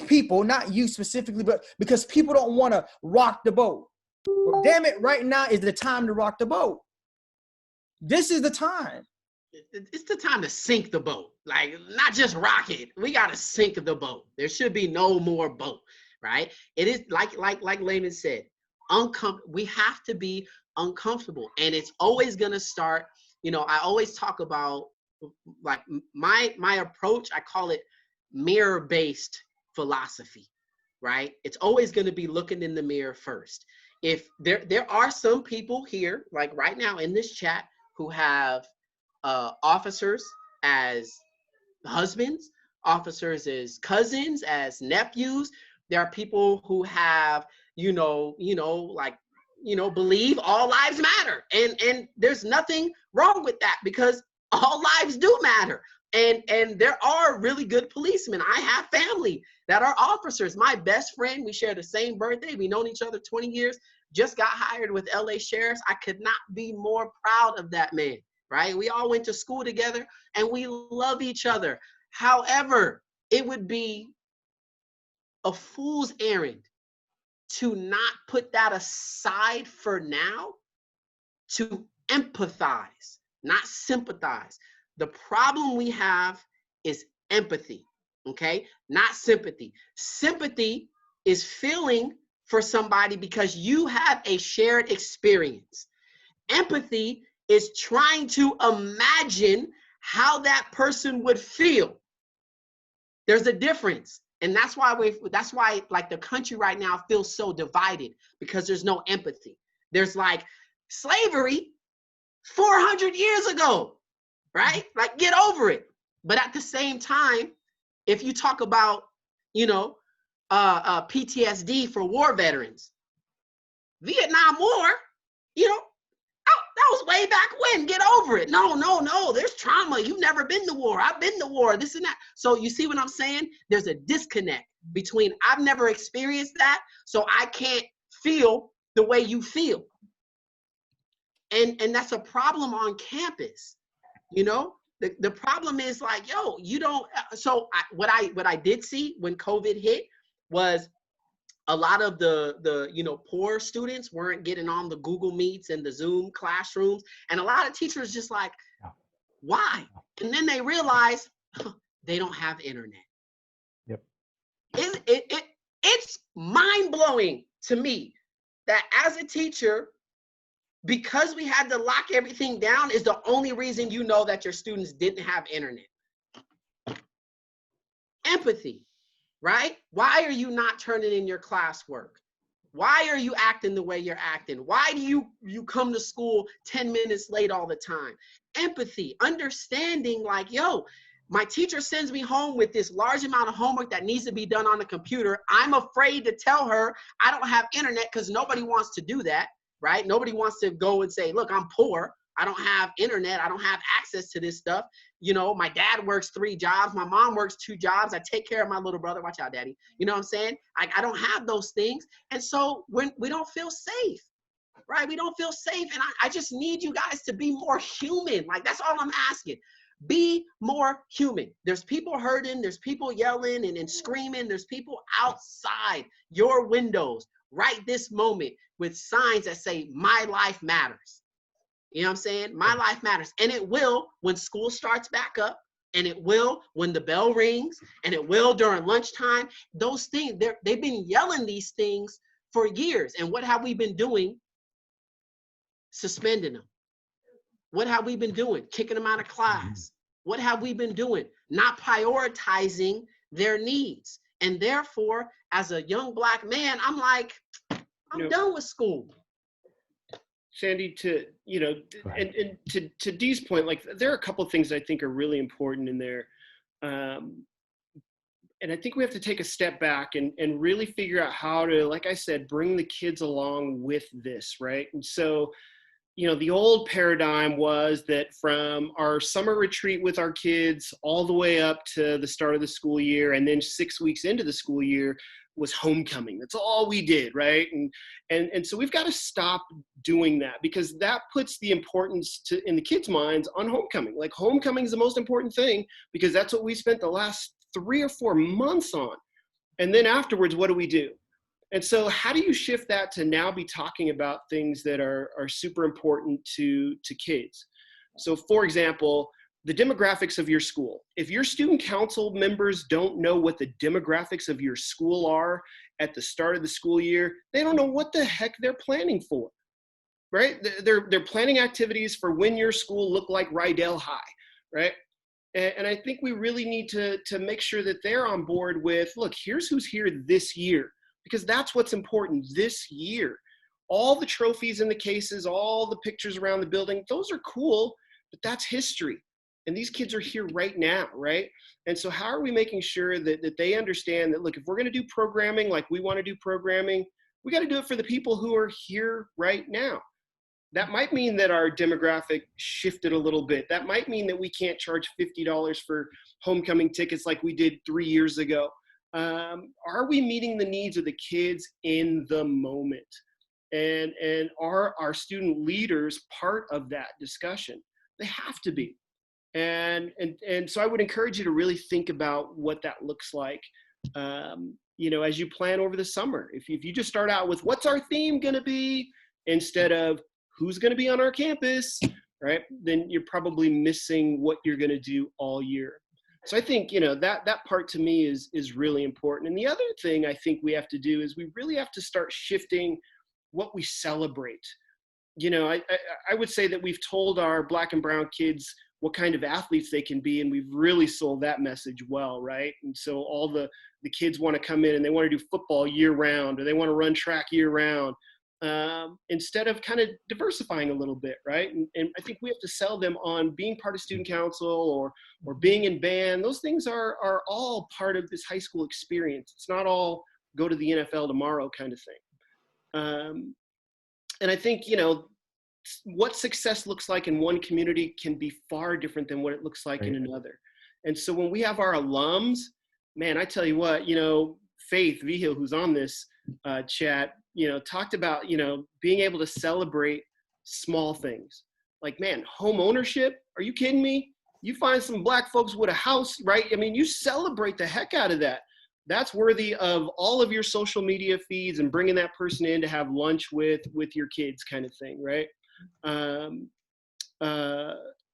people, not you specifically, but because people don't want to rock the boat. Well, damn it, right now is the time to rock the boat. This is the time. It's the time to sink the boat. Like, not just rock it. We got to sink the boat. There should be no more boat, right? It is like Layman said, we have to be uncomfortable. And it's always going to start, you know, I always talk about, like, my approach, I call it mirror-based philosophy, right? It's always going to be looking in the mirror first. If there are some people here, like right now in this chat, who have officers as husbands, officers as cousins, as nephews. There are people who have, believe all lives matter. And there's nothing wrong with that, because all lives do matter. And there are really good policemen. I have family that are officers. My best friend, we share the same birthday. We've known each other 20 years, just got hired with LA Sheriffs. I could not be more proud of that man, right? We all went to school together and we love each other. However, it would be a fool's errand to not put that aside for now, to empathize, not sympathize. The problem we have is empathy. okay? Not sympathy. Sympathy is feeling for somebody because you have a shared experience. Empathy is trying to imagine how that person would feel. There's a difference. And that's why like the country right now feels so divided, because there's no empathy. There's like slavery 400 years ago, right? Like, get over it. But at the same time, if you talk about, PTSD for war veterans, Vietnam War, that was way back when. Get over it. No. There's trauma. You've never been to war. I've been to war. This and that. So you see what I'm saying? There's a disconnect between I've never experienced that, so I can't feel the way you feel. And that's a problem on campus. The problem is like, yo, you don't. So what I did see when COVID hit was a lot of the poor students weren't getting on the Google Meets and the Zoom classrooms, and a lot of teachers just like, why? And then they realize they don't have internet. Yep. It's mind-blowing to me that as a teacher, because we had to lock everything down, is the only reason you know that your students didn't have internet. Empathy. Right? Why are you not turning in your classwork? Why are you acting the way you're acting? Why do you come to school 10 minutes late all the time? Empathy, understanding like, yo, my teacher sends me home with this large amount of homework that needs to be done on the computer. I'm afraid to tell her I don't have internet because nobody wants to do that, right? Nobody wants to go and say, look, I'm poor. I don't have internet. I don't have access to this stuff. My dad works 3 jobs. My mom works 2 jobs. I take care of my little brother. Watch out, daddy. You know what I'm saying? I don't have those things. And so we don't feel safe, right? We don't feel safe. And I just need you guys to be more human. Like, that's all I'm asking. Be more human. There's people hurting. There's people yelling and screaming. There's people outside your windows right this moment with signs that say, my life matters. You know what I'm saying? My life matters. And it will when school starts back up, and it will when the bell rings, and it will during lunchtime. Those things, they've been yelling these things for years. And what have we been doing? Suspending them. What have we been doing? Kicking them out of class. What have we been doing? Not prioritizing their needs. And therefore, as a young Black man, I'm like, I'm done with school. Sandy, and to Dee's point, like, there are a couple of things I think are really important in there. And I think we have to take a step back and really figure out how to, like I said, bring the kids along with this, right? And so, the old paradigm was that from our summer retreat with our kids all the way up to the start of the school year, and then 6 weeks into the school year, was homecoming. That's all we did, right? And so we've got to stop doing that, because that puts the importance in the kids' minds on homecoming. Like, homecoming is the most important thing because that's what we spent the last 3 or 4 months on. And then afterwards, what do? And so how do you shift that to now be talking about things that are super important to kids? So, for example, the demographics of your school. If your student council members don't know what the demographics of your school are at the start of the school year, they don't know what the heck they're planning for, right? They're planning activities for when your school looked like Rydell High, right? And I think we really need to make sure that they're on board with, look, here's who's here this year, because that's what's important this year. All the trophies in the cases, all the pictures around the building, those are cool, but that's history. And these kids are here right now, right? And so how are we making sure that they understand that, look, if we're going to do programming like we want to do programming, we got to do it for the people who are here right now. That might mean that our demographic shifted a little bit. That might mean that we can't charge $50 for homecoming tickets like we did 3 years ago. Are we meeting the needs of the kids in the moment? And are our student leaders part of that discussion? They have to be. And so I would encourage you to really think about what that looks like, as you plan over the summer. If you just start out with what's our theme going to be instead of who's going to be on our campus, right? Then you're probably missing what you're going to do all year. So I think, you know, that part to me is really important. And the other thing I think we have to do is we really have to start shifting what we celebrate. You know, I would say that we've told our Black and brown kids what kind of athletes they can be, and we've really sold that message well, right? And so all the kids want to come in and they want to do football year round, or they want to run track year round, instead of kind of diversifying a little bit, right? And I think we have to sell them on being part of student council or being in band. Those things are all part of this high school experience. It's not all go to the NFL tomorrow kind of thing. And I think, you know, what success looks like in one community can be far different than what it looks like in another. And so when we have our alums, man, I tell you what, you know, Faith Vigil, who's on this chat, you know, talked about, you know, being able to celebrate small things. Like, man, home ownership, are you kidding me? You find some Black folks with a house, right? I mean, you celebrate the heck out of that. That's worthy of all of your social media feeds and bringing that person in to have lunch with your kids kind of thing, right?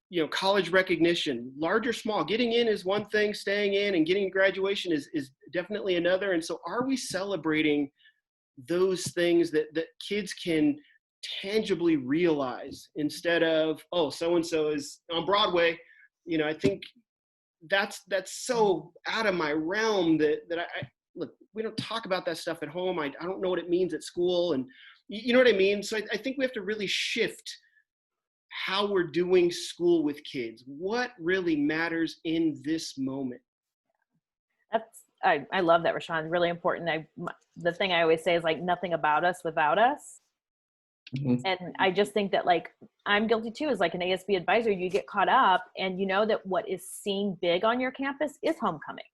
You know, college recognition, large or small, getting in is one thing, staying in and getting graduation is definitely another. And so are we celebrating those things that kids can tangibly realize instead of, oh, so-and-so is on Broadway? You know, I think that's so out of my realm that I look, we don't talk about that stuff at home. I don't know what it means at school, and you know what I mean? So I think we have to really shift how we're doing school with kids. What really matters in this moment? I love that, Rashaan. Really important. The thing I always say is like nothing about us without us. Mm-hmm. And I just think that like I'm guilty too, as like an ASB advisor, you get caught up and you know that what is seen big on your campus is homecoming.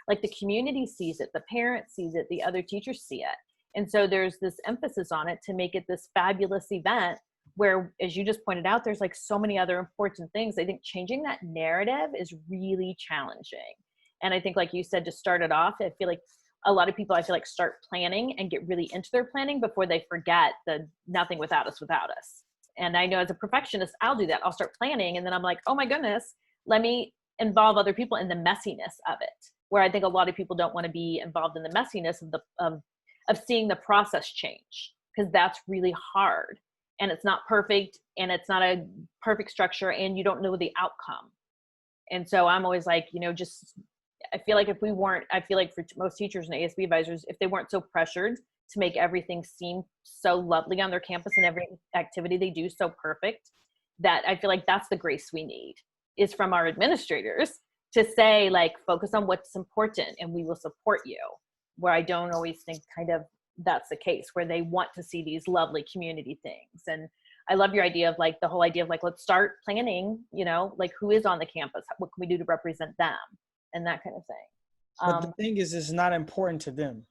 Like the community sees it, the parent sees it, the other teachers see it. And so there's this emphasis on it to make it this fabulous event where, as you just pointed out, there's like so many other important things. I think changing that narrative is really challenging. And I think, like you said, to start it off, I feel like a lot of people, start planning and get really into their planning before they forget the nothing without us. And I know as a perfectionist, I'll do that. I'll start planning and then I'm like, oh my goodness, let me involve other people in the messiness of it. Where I think a lot of people don't want to be involved in the messiness of seeing the process change, because that's really hard and it's not perfect and it's not a perfect structure and you don't know the outcome. And so I'm always like, you know, I feel like for most teachers and ASB advisors, if they weren't so pressured to make everything seem so lovely on their campus and every activity they do so perfect, that I feel like that's the grace we need is from our administrators to say, like, focus on what's important and we will support you, where I don't always think kind of that's the case, where they want to see these lovely community things. And I love your idea of like the whole idea of like, let's start planning, you know, like who is on the campus? What can we do to represent them? And that kind of thing. But the thing is, it's not important to them.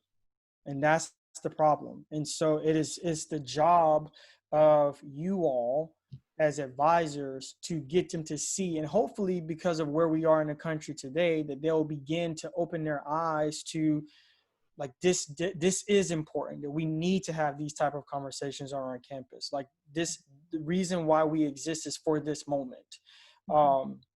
And that's the problem. And so it's the job of you all as advisors to get them to see, and hopefully because of where we are in the country today, that they'll begin to open their eyes to like this is important, that we need to have these type of conversations on our campus. Like this, the reason why we exist is for this moment.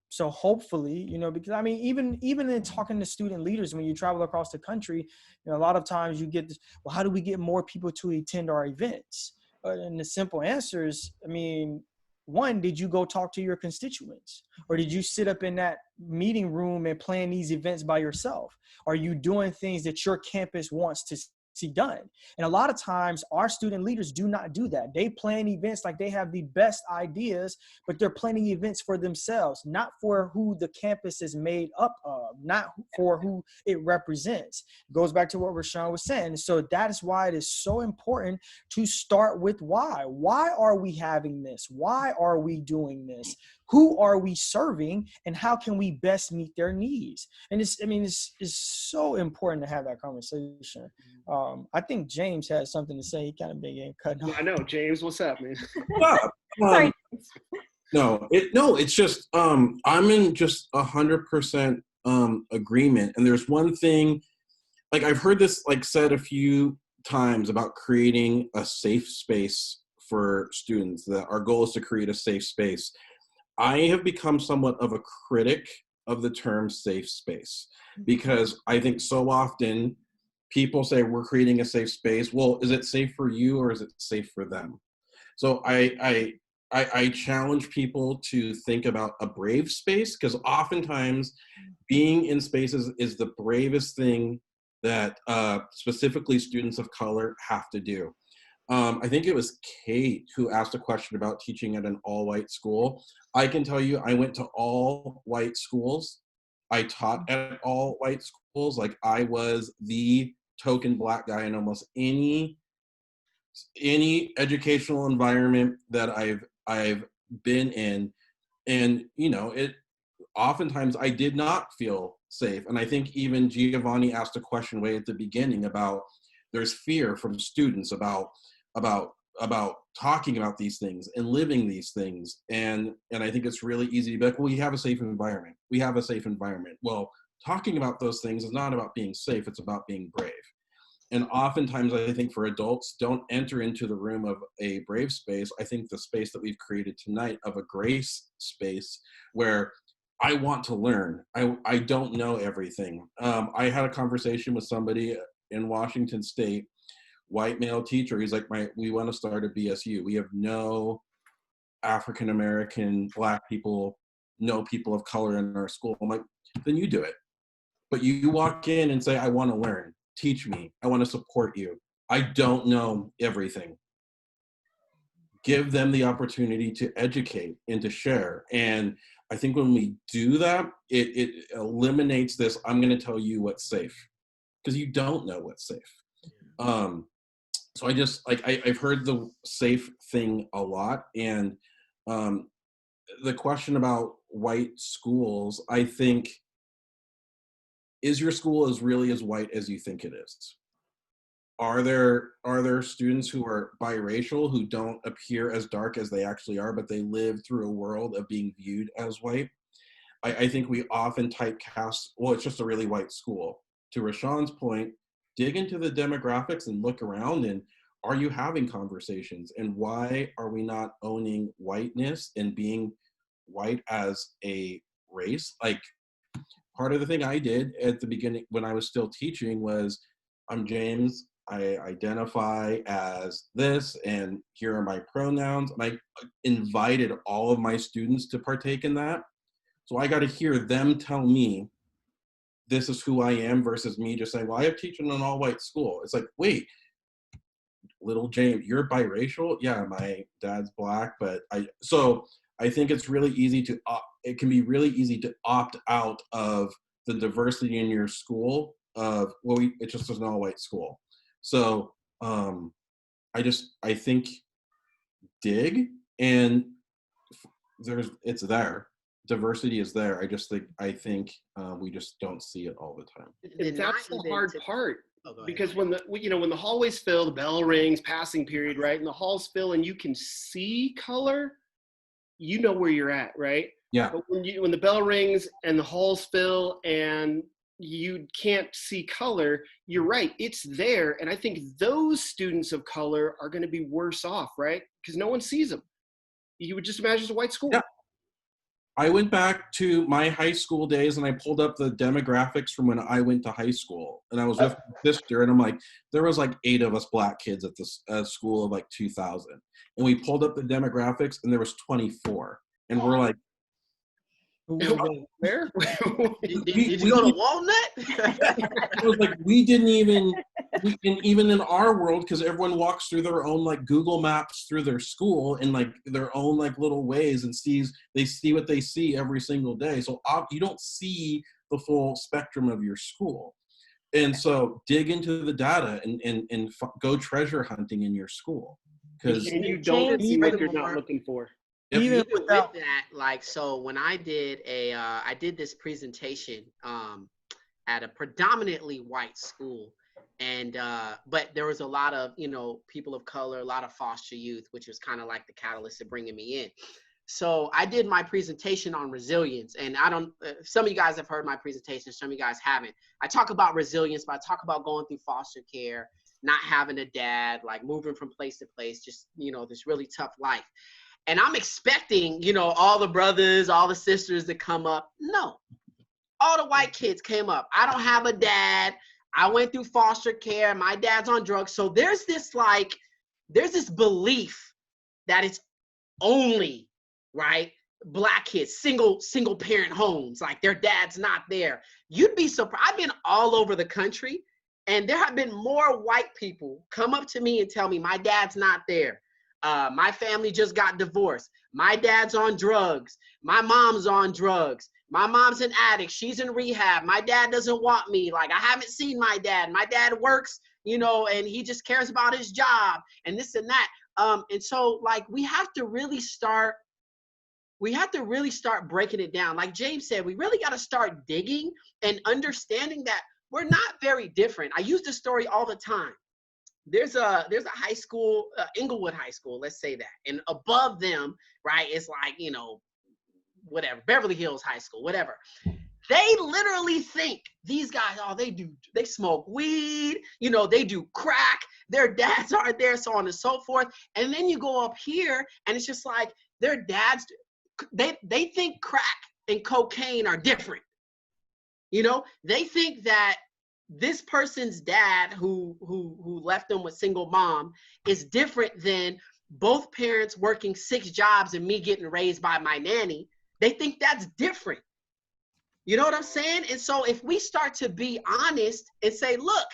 So hopefully, you know, because I mean, even in talking to student leaders, when you travel across the country, you know, a lot of times you get this, well, how do we get more people to attend our events? And the simple answer is, I mean, one, did you go talk to your constituents? Or did you sit up in that meeting room and plan these events by yourself? Are you doing things that your campus wants to see done? And a lot of times our student leaders do not do that. They plan events like they have the best ideas, but they're planning events for themselves, not for who the campus is made up of, not for who it represents. It goes back to what Rashaan was saying. So that is why it is so important to start with why. Why are we having this? Why are we doing this? Who are we serving, and how can we best meet their needs? And it's so important to have that conversation. I think James has something to say. He kind of big and cut off. I know, James. What's up, man? Sorry. It's just I'm in just 100% agreement. And there's one thing, like I've heard this like said a few times about creating a safe space for students. That our goal is to create a safe space. I have become somewhat of a critic of the term safe space, because I think so often people say we're creating a safe space. Well, is it safe for you or is it safe for them? So I challenge people to think about a brave space, because oftentimes being in spaces is the bravest thing that specifically students of color have to do. I think it was Kate who asked a question about teaching at an all-white school. I can tell you, I went to all white schools. I taught at all white schools. Like, I was the token Black guy in almost any educational environment that I've been in. And, you know, it oftentimes I did not feel safe. And I think even Giovanni asked a question way at the beginning about there's fear from students about talking about these things and living these things. And I think it's really easy to be like, well, we have a safe environment. We have a safe environment. Well, talking about those things is not about being safe. It's about being brave. And oftentimes, I think for adults, don't enter into the room of a brave space. I think the space that we've created tonight of a grace space where I want to learn. I don't know everything. I had a conversation with somebody in Washington State, white male teacher. He's like, we want to start a BSU. We have no African-American, Black people, no people of color in our school. I'm like, then you do it. But you walk in and say, I want to learn. Teach me. I want to support you. I don't know everything. Give them the opportunity to educate and to share. And I think when we do that, it eliminates this, I'm going to tell you what's safe, because you don't know what's safe. So I just, like, I've heard the safe thing a lot. And the question about white schools, I think, is your school as really as white as you think it is? Are there students who are biracial who don't appear as dark as they actually are, but they live through a world of being viewed as white? I think we often typecast, well, it's just a really white school. To Rashaan's point, dig into the demographics and look around, and are you having conversations? And why are we not owning whiteness and being white as a race? Like, part of the thing I did at the beginning when I was still teaching was, I'm James, I identify as this, and here are my pronouns. And I invited all of my students to partake in that. So I got to hear them tell me, this is who I am, versus me just saying, well, I have teaching in an all-white school. It's like, wait, little James, you're biracial? Yeah, my dad's Black, but so I think it's really easy to, it can be really easy to opt out of the diversity in your school of, well, it's just an all-white school. So I think dig, and it's there. Diversity is there. I think we just don't see it all the time. And that's the hard part. Because when the hallways fill, the bell rings, passing period, right? And the halls fill and you can see color, you know where you're at, right? Yeah. But when the bell rings and the halls fill and you can't see color, you're right, it's there. And I think those students of color are going to be worse off, right? Because no one sees them. You would just imagine it's a white school. Yeah. I went back to my high school days and I pulled up the demographics from when I went to high school. And I was with my sister, and I'm like, there was like 8 of us Black kids at this school of like 2000. And we pulled up the demographics and there was 24. And we're like, where? Did you go to Walnut? It was like, we didn't even in our world, because everyone walks through their own like Google Maps through their school in like their own like little ways, and they see what they see every single day. So you don't see the full spectrum of your school. And so dig into the data and go treasure hunting in your school, because you don't see what you're not looking for. Even with that, like, so when I did I did this presentation at a predominantly white school, and but there was a lot of people of color, a lot of foster youth, which was kind of like the catalyst of bringing me in. So I did my presentation on resilience, and some of you guys have heard my presentation, some of you guys haven't. I talk about resilience, but I talk about going through foster care, not having a dad, like moving from place to place, just this really tough life. And I'm expecting, all the brothers, all the sisters to come up. No, all the white kids came up. I don't have a dad. I went through foster care. My dad's on drugs. So there's this belief that it's only, right, Black kids, single parent homes, like their dad's not there. You'd be surprised. I've been all over the country, and there have been more white people come up to me and tell me my dad's not there. My family just got divorced. My dad's on drugs. My mom's on drugs. My mom's an addict. She's in rehab. My dad doesn't want me. Like, I haven't seen my dad. My dad works, you know, and he just cares about his job and this and that. And so, like, we have to really start breaking it down. Like James said, we really got to start digging and understanding that we're not very different. I use this story all the time. There's a high school, Inglewood High School, let's say that. And above them, right, it's like, you know, whatever, Beverly Hills High School, whatever. They literally think these guys, they smoke weed, you know, they do crack, their dads aren't there, so on and so forth. And then you go up here and it's just like their dads, they think crack and cocaine are different. You know, they think that this person's dad who left them with single mom is different than both parents working 6 jobs and me getting raised by my nanny. They think that's different. You know what I'm saying? And so if we start to be honest and say, look,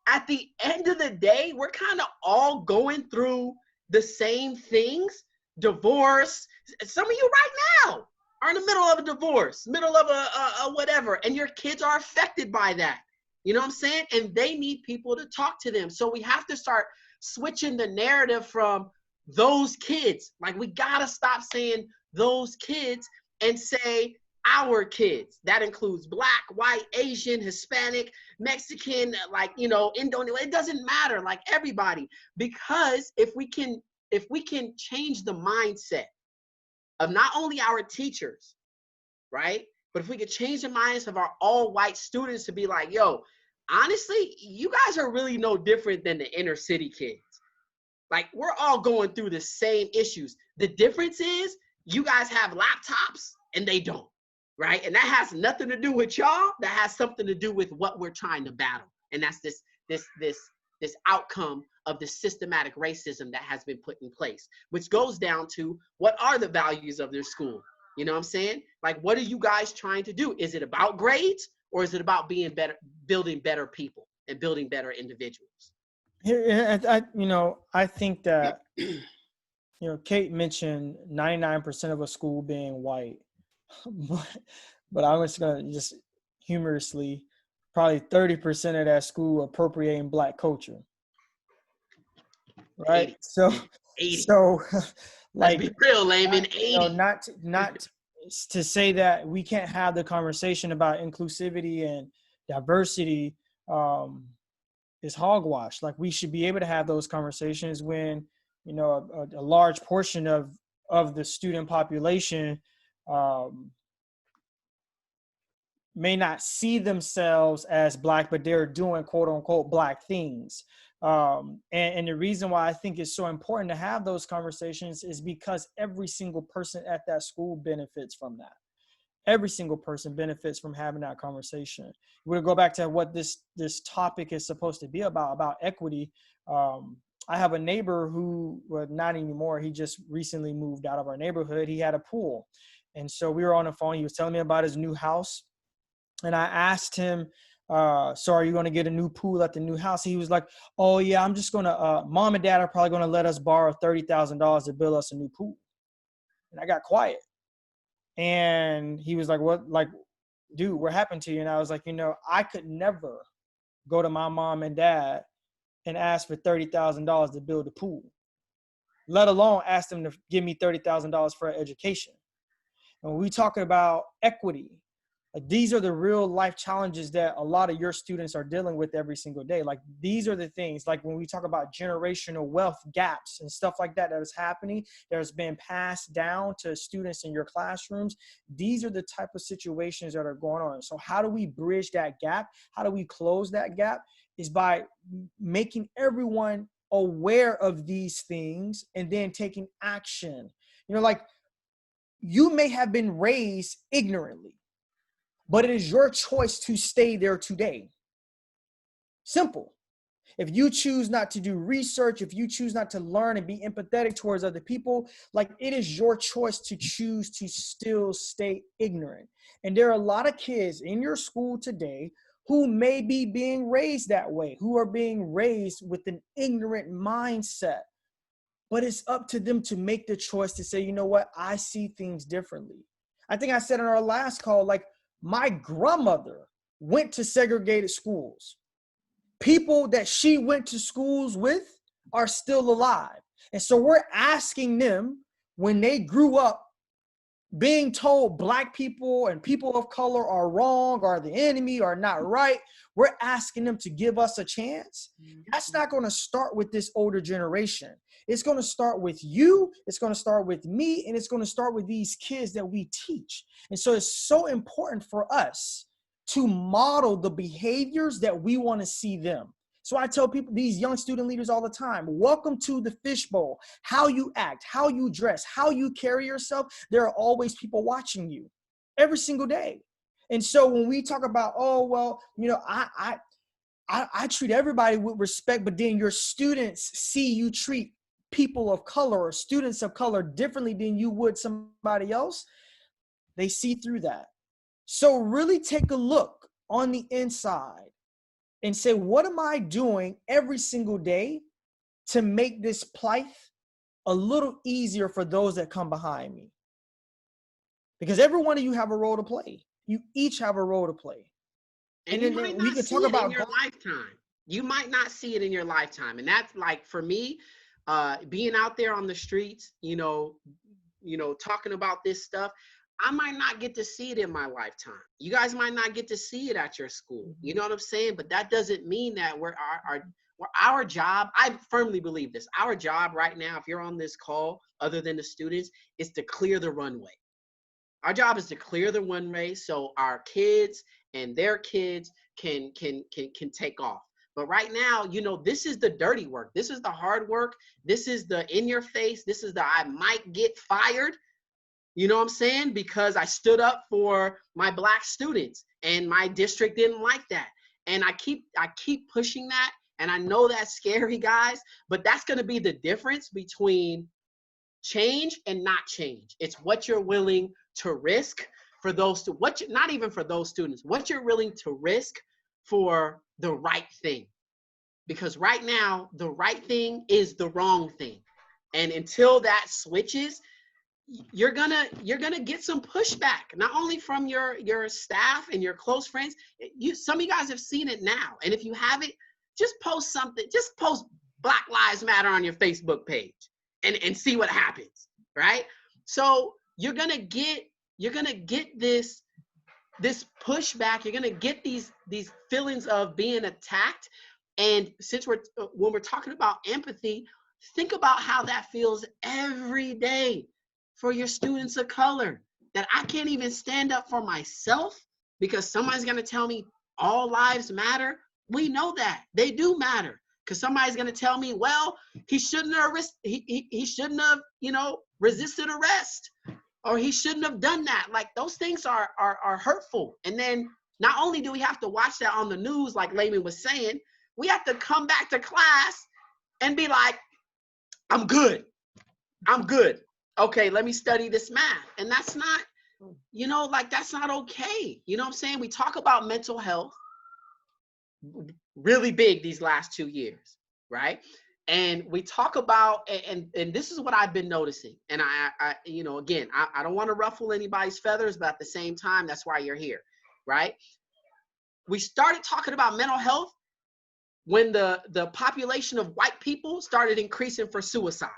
at the end of the day, we're kind of all going through the same things. Divorce. Some of you right now are in the middle of a divorce, middle of a whatever, and your kids are affected by that. You know what I'm saying? And they need people to talk to them. So we have to start switching the narrative from those kids. Like, we got to stop saying those kids and say our kids. That includes Black, white, Asian, Hispanic, Mexican, like, you know, Indonesian. It doesn't matter, like everybody. Because if we can change the mindset of not only our teachers, right? But if we could change the minds of our all white students to be like, yo, honestly, you guys are really no different than the inner city kids. Like, we're all going through the same issues. The difference is you guys have laptops and they don't, right? And that has nothing to do with y'all. That has something to do with what we're trying to battle. And that's this outcome of the systematic racism that has been put in place, which goes down to what are the values of their school? You know what I'm saying? Like, what are you guys trying to do? Is it about grades, or is it about being better, building better people and building better individuals? Here, I think that, you know, Kate mentioned 99% of a school being white, but I'm just gonna just humorously, probably 30% of that school appropriating Black culture, right? 80. So 80. So, like, let's be real, Layman, 80. You know, not to say that we can't have the conversation about inclusivity and diversity is hogwash. Like, we should be able to have those conversations when, you know, a large portion of the student population may not see themselves as Black, but they're doing quote unquote Black things. And the reason why I think it's so important to have those conversations is because every single person at that school benefits from that. Every single person benefits from having that conversation. We'll go back to what this topic is supposed to be about equity. I have a neighbor who, well, not anymore, he just recently moved out of our neighborhood. He had a pool. And so we were on the phone. He was telling me about his new house. And I asked him, so are you going to get a new pool at the new house? He was like, oh yeah, I'm just going to, mom and dad are probably going to let us borrow $30,000 to build us a new pool. And I got quiet. And he was like, what, like, dude, what happened to you? And I was like, you know, I could never go to my mom and dad and ask for $30,000 to build a pool, let alone ask them to give me $30,000 for an education. And when we talking about equity, like, these are the real life challenges that a lot of your students are dealing with every single day. Like, these are the things, like when we talk about generational wealth gaps and stuff like that is happening, that has been passed down to students in your classrooms. These are the type of situations that are going on. So how do we bridge that gap? How do we close that gap? Is by making everyone aware of these things and then taking action. You know, like, you may have been raised ignorantly. but it is your choice to stay there today. Simple. If you choose not to do research, if you choose not to learn and be empathetic towards other people, like, it is your choice to choose to still stay ignorant. And there are a lot of kids in your school today who may be being raised that way, who are being raised with an ignorant mindset. But it's up to them to make the choice to say, you know what, I see things differently. I think I said in our last call, like, my grandmother went to segregated schools. People that she went to schools with are still alive. And so we're asking them, when they grew up being told Black people and people of color are wrong, are the enemy, are not right, we're asking them to give us a chance. That's not going to start with this older generation. It's going to start with you. It's going to start with me. And it's going to start with these kids that we teach. And so it's so important for us to model the behaviors that we want to see them. So I tell people, these young student leaders all the time, welcome to the fishbowl. How you act, how you dress, how you carry yourself, there are always people watching you every single day. And so when we talk about, oh, well, you know, I treat everybody with respect, but then your students see you treat people of color or students of color differently than you would somebody else, they see through that. So really take a look on the inside and say, what am I doing every single day to make this plight a little easier for those that come behind me? Because every one of you have a role to play. You each have a role to play. And you might not see it in your lifetime. You might not see it in your lifetime. And that's, like, for me, being out there on the streets, you know, talking about this stuff, I might not get to see it in my lifetime. You guys might not get to see it at your school. You know what I'm saying? But that doesn't mean that our job, I firmly believe this, our job right now, if you're on this call, other than the students, is to clear the runway. Our job is to clear the runway so our kids and their kids can take off. But right now, you know, this is the dirty work. This is the hard work. This is the in your face. This is the I might get fired. You know what I'm saying? Because I stood up for my Black students and my district didn't like that. And I keep pushing that. And I know that's scary, guys, but that's going to be the difference between change and not change. It's what you're willing to risk for those, not even for those students, what you're willing to risk for the right thing. Because right now, the right thing is the wrong thing. And until that switches, you're gonna get some pushback, not only from your staff and your close friends. Some of you guys have seen it now. And if you haven't, just post something, just post Black Lives Matter on your Facebook page and see what happens, right? So you're gonna get this pushback. You're gonna get these feelings of being attacked. And since when we're talking about empathy, think about how that feels every day for your students of color, that I can't even stand up for myself because somebody's gonna tell me all lives matter. We know that they do matter, because somebody's gonna tell me, well, he shouldn't have he shouldn't have, you know, resisted arrest, or he shouldn't have done that. Like, those things are hurtful. And then not only do we have to watch that on the news, like Layman was saying, we have to come back to class and be like, I'm good. Okay, let me study this math. And that's not, you know, like, that's not okay. You know what I'm saying? We talk about mental health really big these last 2 years, right? And we talk about, and this is what I've been noticing. And I you know, again, I don't want to ruffle anybody's feathers, but at the same time, that's why you're here, right? We started talking about mental health when the population of white people started increasing for suicide.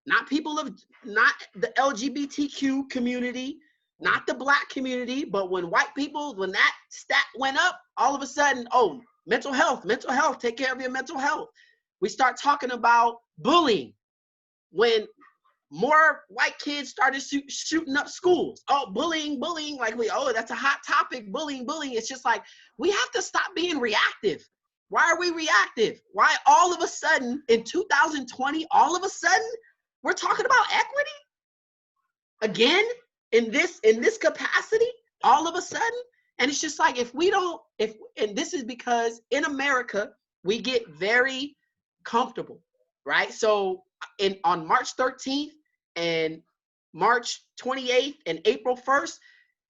Not the LGBTQ community, not the Black community, but when white people, when that stat went up, all of a sudden, oh, mental health, take care of your mental health. We start talking about bullying when more white kids started shooting up schools. Oh, bullying, like that's a hot topic, bullying. It's just like, we have to stop being reactive. Why are we reactive? Why all of a sudden in 2020, all of a sudden, we're talking about equity again in this capacity? all of a sudden. And it's just like, and this is because in America, we get very comfortable, right? So on March 13th and March 28th and April 1st,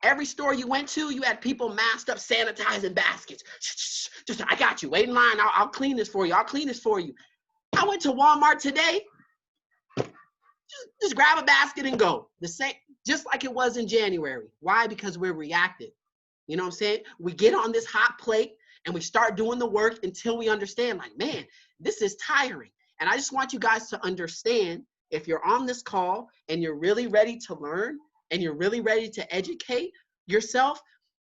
every store you went to, you had people masked up, sanitizing baskets. Just, I got you, wait in line, I'll clean this for you, I'll clean this for you. I went to Walmart today, just grab a basket and go. The same, just like it was in January. Why? Because we're reactive. You know what I'm saying? We get on this hot plate and we start doing the work until we understand, like, man, this is tiring. And I just want you guys to understand, if you're on this call and you're really ready to learn and you're really ready to educate yourself,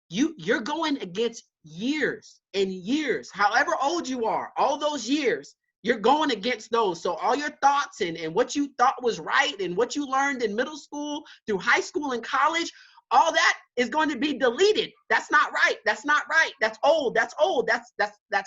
you're going against years and years, however old you are, all those years, you're going against those. So all your thoughts and what you thought was right and what you learned in middle school through high school and college, all that is going to be deleted. That's not right. That's not right. That's old. That's old. That's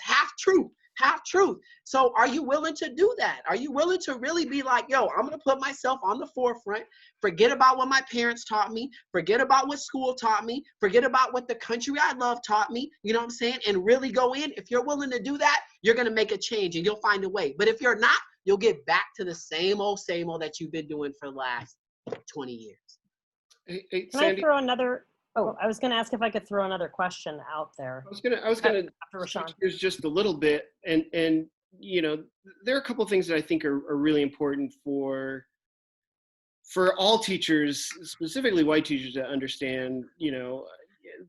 half truth. Half truth. So are you willing to do that? Are you willing to really be like, yo, I'm going to put myself on the forefront, forget about what my parents taught me, forget about what school taught me, forget about what the country I love taught me, you know what I'm saying, and really go in? If you're willing to do that, you're going to make a change and you'll find a way. But if you're not, you'll get back to the same old that you've been doing for the last 20 years. Hey, Can Sandy, I throw another? Oh, I was going to ask if I could throw another question out there. I was gonna After Rashaan. There's just a little bit, and you know, there are a couple of things that I think are really important for all teachers, specifically white teachers, to understand. You know,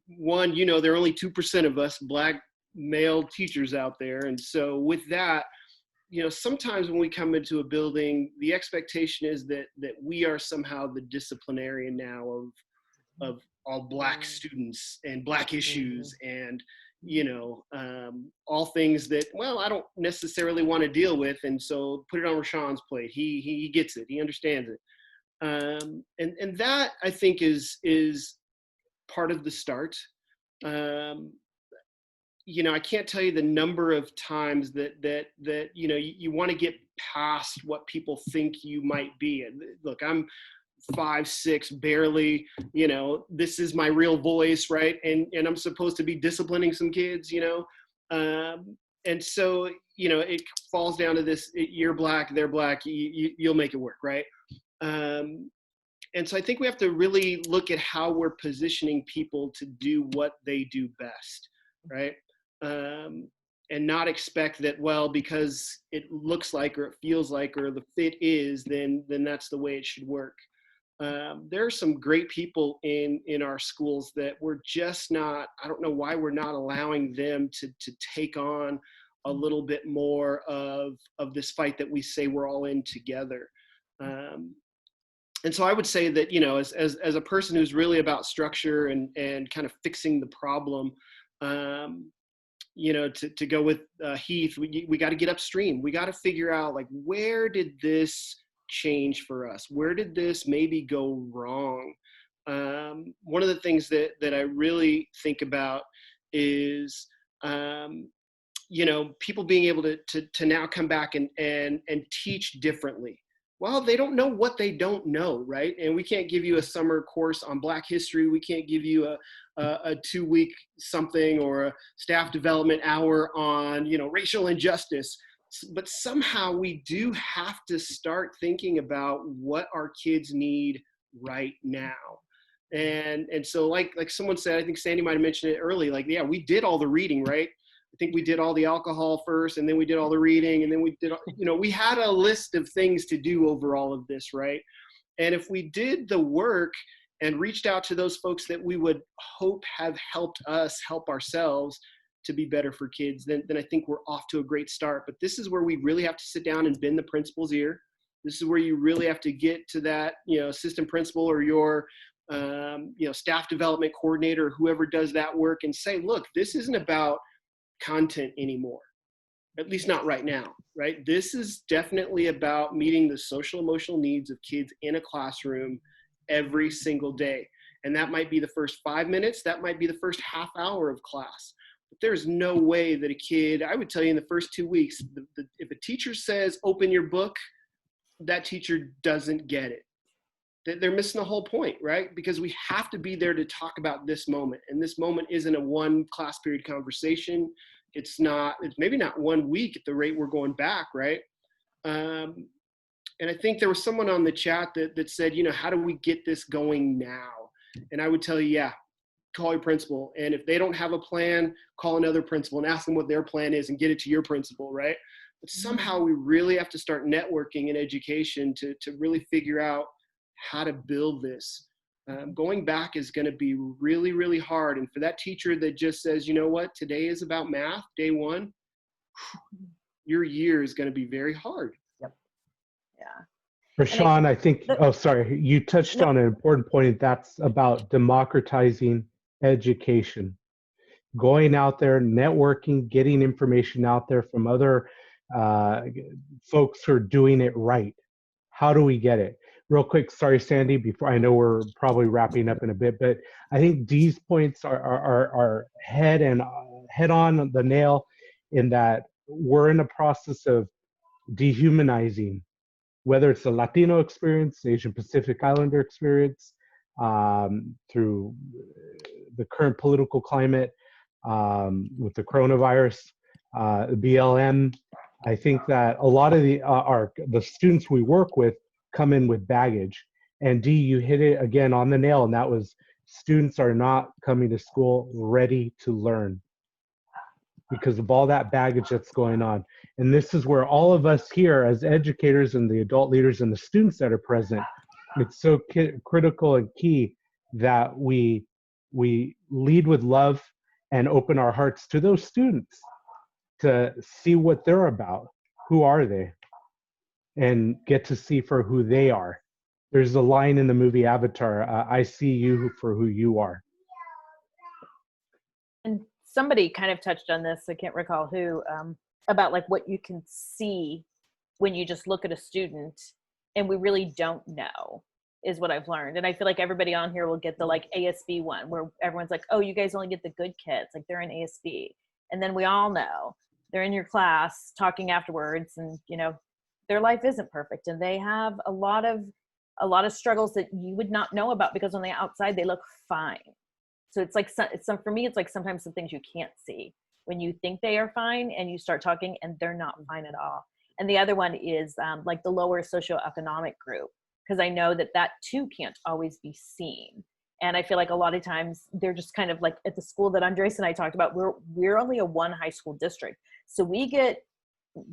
one, you know, there are only 2% of us Black male teachers out there, and so with that, you know, sometimes when we come into a building, the expectation is that we are somehow the disciplinarian now of all Black students and Black issues and, you know, all things that, well, I don't necessarily want to deal with. And so put it on Rashaan's plate. He gets it. He understands it. And that, I think, is part of the start. You know, I can't tell you the number of times that you know, you want to get past what people think you might be. And look, I'm 5'6", barely, you know, this is my real voice, right? And I'm supposed to be disciplining some kids, you know? And so, you know, it falls down to this, you're Black, they're Black, you'll make it work, right? And so I think we have to really look at how we're positioning people to do what they do best, right? And not expect that, well, because it looks like, or it feels like, or the fit is, then that's the way it should work. There are some great people in our schools that we're just not, I don't know why we're not allowing them to take on a little bit more of this fight that we say we're all in together. And so I would say that, you know, as a person who's really about structure and kind of fixing the problem, you know, to go with Heath, we got to get upstream. We got to figure out, like, where did this change for us? Where did this maybe go wrong? One of the things that I really think about is, you know, people being able to now come back and teach differently. Well, they don't know what they don't know, right? And we can't give you a summer course on Black history. We can't give you a 2-week something or a staff development hour on, you know, racial injustice. But somehow we do have to start thinking about what our kids need right now. And so like someone said, I think Sandy might have mentioned it early, like, yeah, we did all the reading, right? I think we did all the alcohol first, and then we did all the reading, and then we did, you know, we had a list of things to do over all of this, right? And if we did the work and reached out to those folks that we would hope have helped us help ourselves to be better for kids, then I think we're off to a great start. But this is where we really have to sit down and bend the principal's ear. This is where you really have to get to that, you know, assistant principal or your, you know, staff development coordinator, or whoever does that work, and say, look, this isn't about content anymore, at least not right now, right? This is definitely about meeting the social emotional needs of kids in a classroom every single day. And that might be the first 5 minutes, that might be the first half hour of class. But there's no way that a kid, I would tell you in the first 2 weeks, if a teacher says, open your book, that teacher doesn't get it. they're missing the whole point, right? Because we have to be there to talk about this moment. And this moment isn't a one class period conversation. It's maybe not 1 week at the rate we're going back, right? And I think there was someone on the chat that said, how do we get this going now? And I would tell you, yeah, call your principal. And if they don't have a plan, call another principal and ask them what their plan is and get it to your principal, right? But somehow we really have to start networking in education to really figure out how to build this. Going back is going to be really, really hard. And for that teacher that just says, you know what, today is about math, day one, your year is going to be very hard. Yeah. Rashaan, I think, sorry, you touched on an important point, and that's about democratizing education. Going out there, networking, getting information out there from other folks who are doing it right. How do we get it? Real quick, sorry, Sandy, before I know we're probably wrapping up in a bit, but I think Dee's points are head on the nail, in that we're in the process of dehumanizing, whether it's the Latino experience, Asian Pacific Islander experience, through the current political climate, with the coronavirus, BLM. I think that a lot of the students we work with come in with baggage. And Dee, you hit it again on the nail, and that was, students are not coming to school ready to learn because of all that baggage that's going on. And this is where all of us here as educators and the adult leaders and the students that are present, it's so critical and key that we lead with love and open our hearts to those students to see what they're about. Who are they? And get to see for who they are. There's a line in the movie Avatar, I see you for who you are. And somebody kind of touched on this, I can't recall who, about like what you can see when you just look at a student, and we really don't know, is what I've learned. And I feel like everybody on here will get the like ASB one, where everyone's like, oh, you guys only get the good kids, like they're in ASB. And then we all know they're in your class talking afterwards, and their life isn't perfect, and they have a lot of struggles that you would not know about, because on the outside they look fine. So it's like for me, it's like sometimes some things you can't see when you think they are fine, and you start talking and they're not fine at all. And the other one is like the lower socioeconomic group, because I know that too can't always be seen. And I feel like a lot of times they're just kind of like at the school that Andres and I talked about, we're only a one high school district. So we get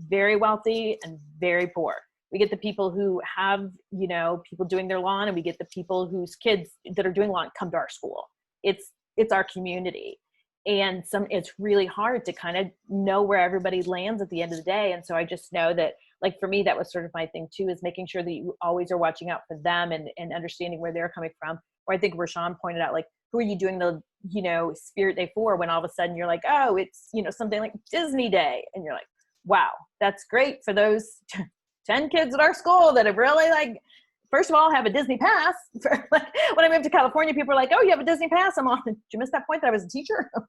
very wealthy and very poor. We get the people who have, people doing their lawn, and we get the people whose kids that are doing lawn come to our school. It's our community. And it's really hard to kind of know where everybody lands at the end of the day. And so I just know that, like, for me, that was sort of my thing too, is making sure that you always are watching out for them and understanding where they're coming from. Or I think Rashaan pointed out, like, who are you doing the, Spirit Day for, when all of a sudden you're like, oh, it's, something like Disney Day. And you're like, wow, that's great for those 10 kids at our school that have really, like, first of all, have a Disney pass. Like, when I moved to California, people are like, oh, you have a Disney pass. I'm on, did you miss that point that I was a teacher? So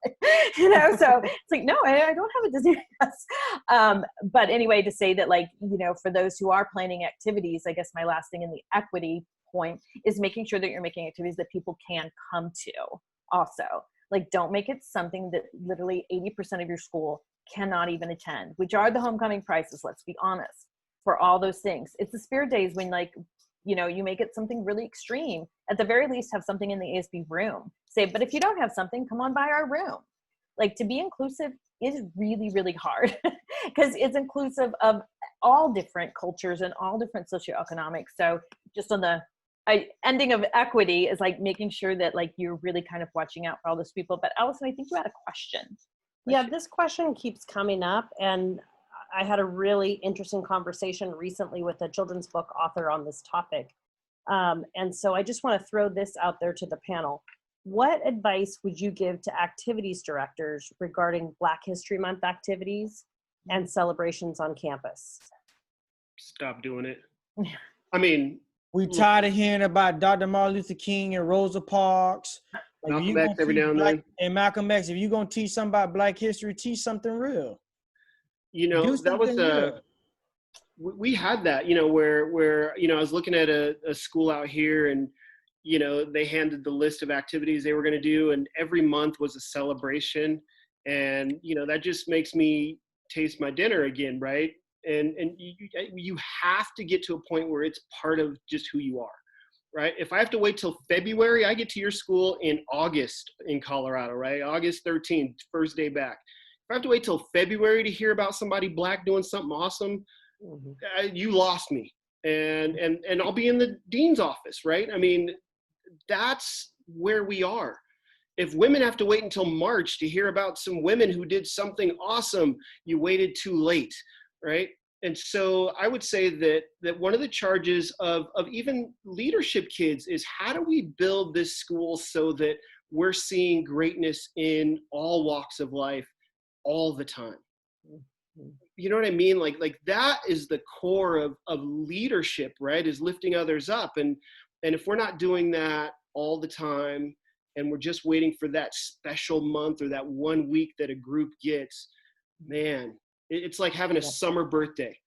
it's like, no, I don't have a Disney pass. But anyway, to say that, like, for those who are planning activities, I guess my last thing in the equity point is making sure that you're making activities that people can come to also. Like, don't make it something that literally 80% of your school cannot even attend, which are the homecoming prices, let's be honest, for all those things. It's the Spirit Days when, like, you make it something really extreme. At the very least, have something in the ASB room. Say, but if you don't have something, come on by our room. Like, to be inclusive is really, really hard, because it's inclusive of all different cultures and all different socioeconomic. So just on the ending of equity is like making sure that, like, you're really kind of watching out for all those people. But Allison, I think you had a question. Yeah, this question keeps coming up, and I had a really interesting conversation recently with a children's book author on this topic. And so I just want to throw this out there to the panel. What advice would you give to activities directors regarding Black History Month activities and celebrations on campus? Stop doing it. I mean, we tired of hearing about Dr. Martin Luther King and Rosa Parks. Like, Malcolm X every now and then. And Malcolm X, if you're going to teach something about Black history, teach something real. That was we had that, you know, where, you know, I was looking at a school out here, and, you know, they handed the list of activities they were going to do, and every month was a celebration. And, you know, that just makes me taste my dinner again. Right. And you have to get to a point where it's part of just who you are. Right. If I have to wait till February, I get to your school in August in Colorado, right? August 13th, first day back. If I have to wait till February to hear about somebody Black doing something awesome, you lost me. And I'll be in the dean's office, right? I mean, that's where we are. If women have to wait until March to hear about some women who did something awesome, you waited too late, right? And so I would say that one of the charges of even leadership kids is, how do we build this school so that we're seeing greatness in all walks of life all the time? You know what I mean? Like that is the core of leadership, right? Is lifting others up. And if we're not doing that all the time, and we're just waiting for that special month or that 1 week that a group gets, man, it's like having a summer birthday.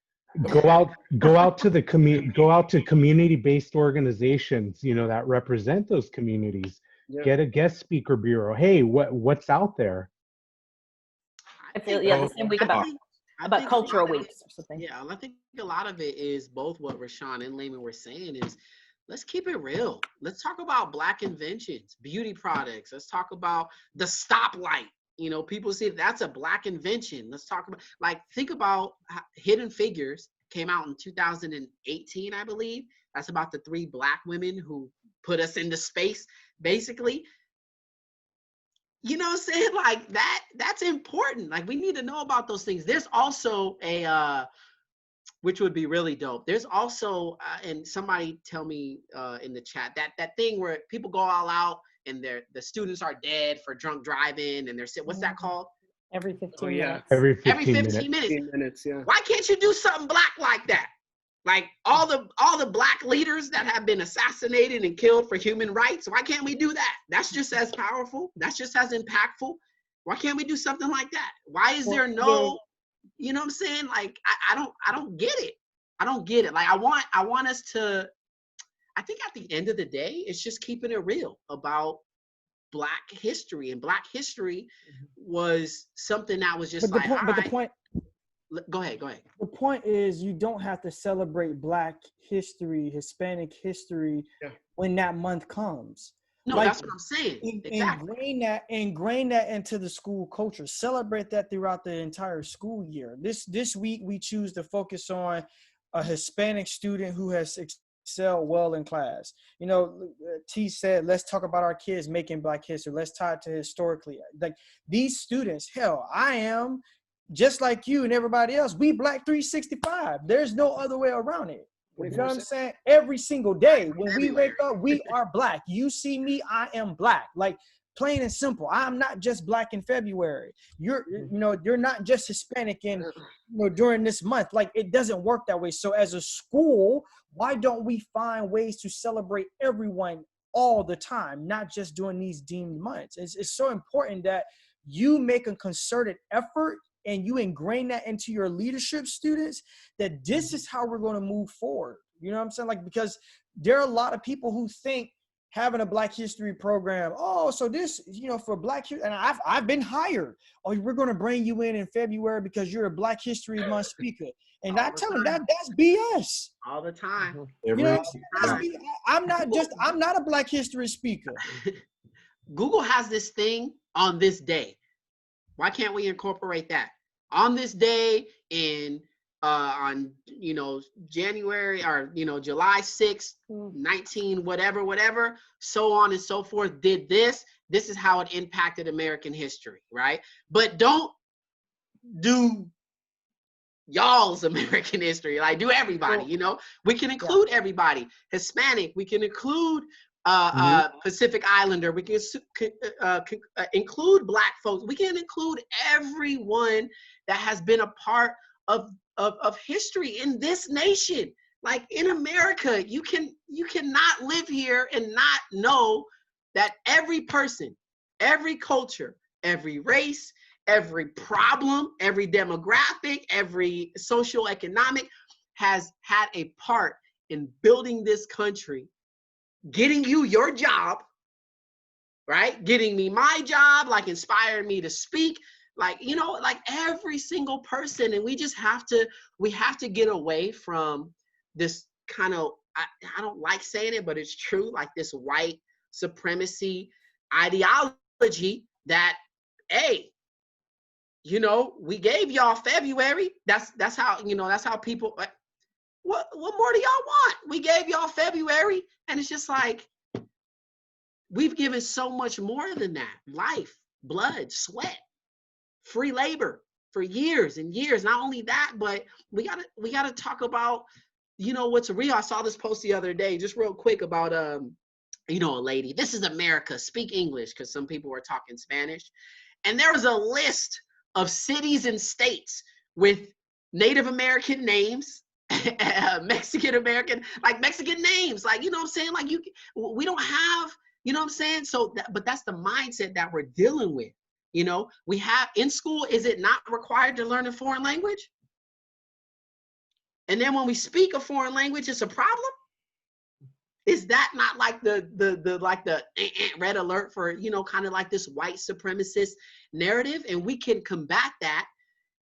Go out to community-based organizations, you know, that represent those communities. Yeah. Get a guest speaker bureau. Hey, what's out there? I feel the same week about cultural weeks or something. Yeah, I think a lot of it is both what Rashaan and Layman were saying is, let's keep it real. Let's talk about Black inventions, beauty products. Let's talk about the stoplight. You know, people see that's a Black invention. Let's talk about, like, think about Hidden Figures, came out in 2018, I believe. That's about the 3 Black women who put us into space, basically. You know what I'm saying? Like that's important. Like, we need to know about those things. There's also a, which would be really dope. There's also, and somebody tell me in the chat, that thing where people go all out and the students are dead for drunk driving, and they're what's that called? Every 15 minutes. Every 15 minutes. 15 minutes, yeah. Why can't you do something Black like that? Like all the Black leaders that have been assassinated and killed for human rights. Why can't we do that? That's just as powerful. That's just as impactful. Why can't we do something like that? Why is there no, you know what I'm saying? Like, I don't get it. I don't get it. Like, I want us to, I think at the end of the day, it's just keeping it real about Black history. And Black history was something that was just go ahead. The point is, you don't have to celebrate Black history, Hispanic history when that month comes. No, like, that's what I'm saying. Exactly. Ingrain that into the school culture. Celebrate that throughout the entire school year. This week we choose to focus on a Hispanic student who has excelled well in class. You know, T said, let's talk about our kids making Black history. Let's tie it to historically. Like, these students, hell, I am just like you and everybody else. We Black 365. There's no other way around it. You know what I'm saying? Every single day when we wake up, we are Black. You see me, I am Black. Like, plain and simple. I'm not just Black in February. You're not just Hispanic during this month. Like, it doesn't work that way. So as a school, why don't we find ways to celebrate everyone all the time, not just during these deemed months? It's so important that you make a concerted effort and you ingrain that into your leadership students, that this is how we're going to move forward. You know what I'm saying? Like, because there are a lot of people who think having a Black history program, oh, so this, for Black history, and I've been hired. Oh, we're going to bring you in February because you're a Black History Month speaker. And I tell them that's BS. All the time. I'm not a Black history speaker. Google has this thing on this day. Why can't we incorporate that? On this day on January or July 6th, 19 whatever, so on and so forth, did this is how it impacted American history, right? But don't do y'all's American history, like do everybody. We can include everybody. Hispanic, we can include Pacific Islander, we can include Black folks, we can include everyone that has been a part of history in this nation. Like, in America, you cannot live here and not know that every person, every culture, every race, every problem, every demographic, every social economic has had a part in building this country, getting you your job, right? Getting me my job, like inspiring me to speak, like, you know, like every single person. And we have to get away from this kind of, I don't like saying it, but it's true, like this white supremacy ideology that, hey, you know, we gave y'all February. That's how, you know, that's how people, like, what more do y'all want? We gave y'all February. And it's just like, we've given so much more than that. Life, blood, sweat, free labor for years and years. Not only that, but we gotta talk about, you know, what's real. I saw this post the other day, just real quick, about you know, a lady. This is America. Speak English, because some people were talking Spanish. And there was a list of cities and states with Native American names, Mexican American, like Mexican names, like, you know what I'm saying? Like, we don't have, you know what I'm saying? So, but that's the mindset that we're dealing with. You know, we have in school, is it not required to learn a foreign language? And then when we speak a foreign language, it's a problem? Is that not like the red alert for, you know, kind of like this white supremacist narrative? And we can combat that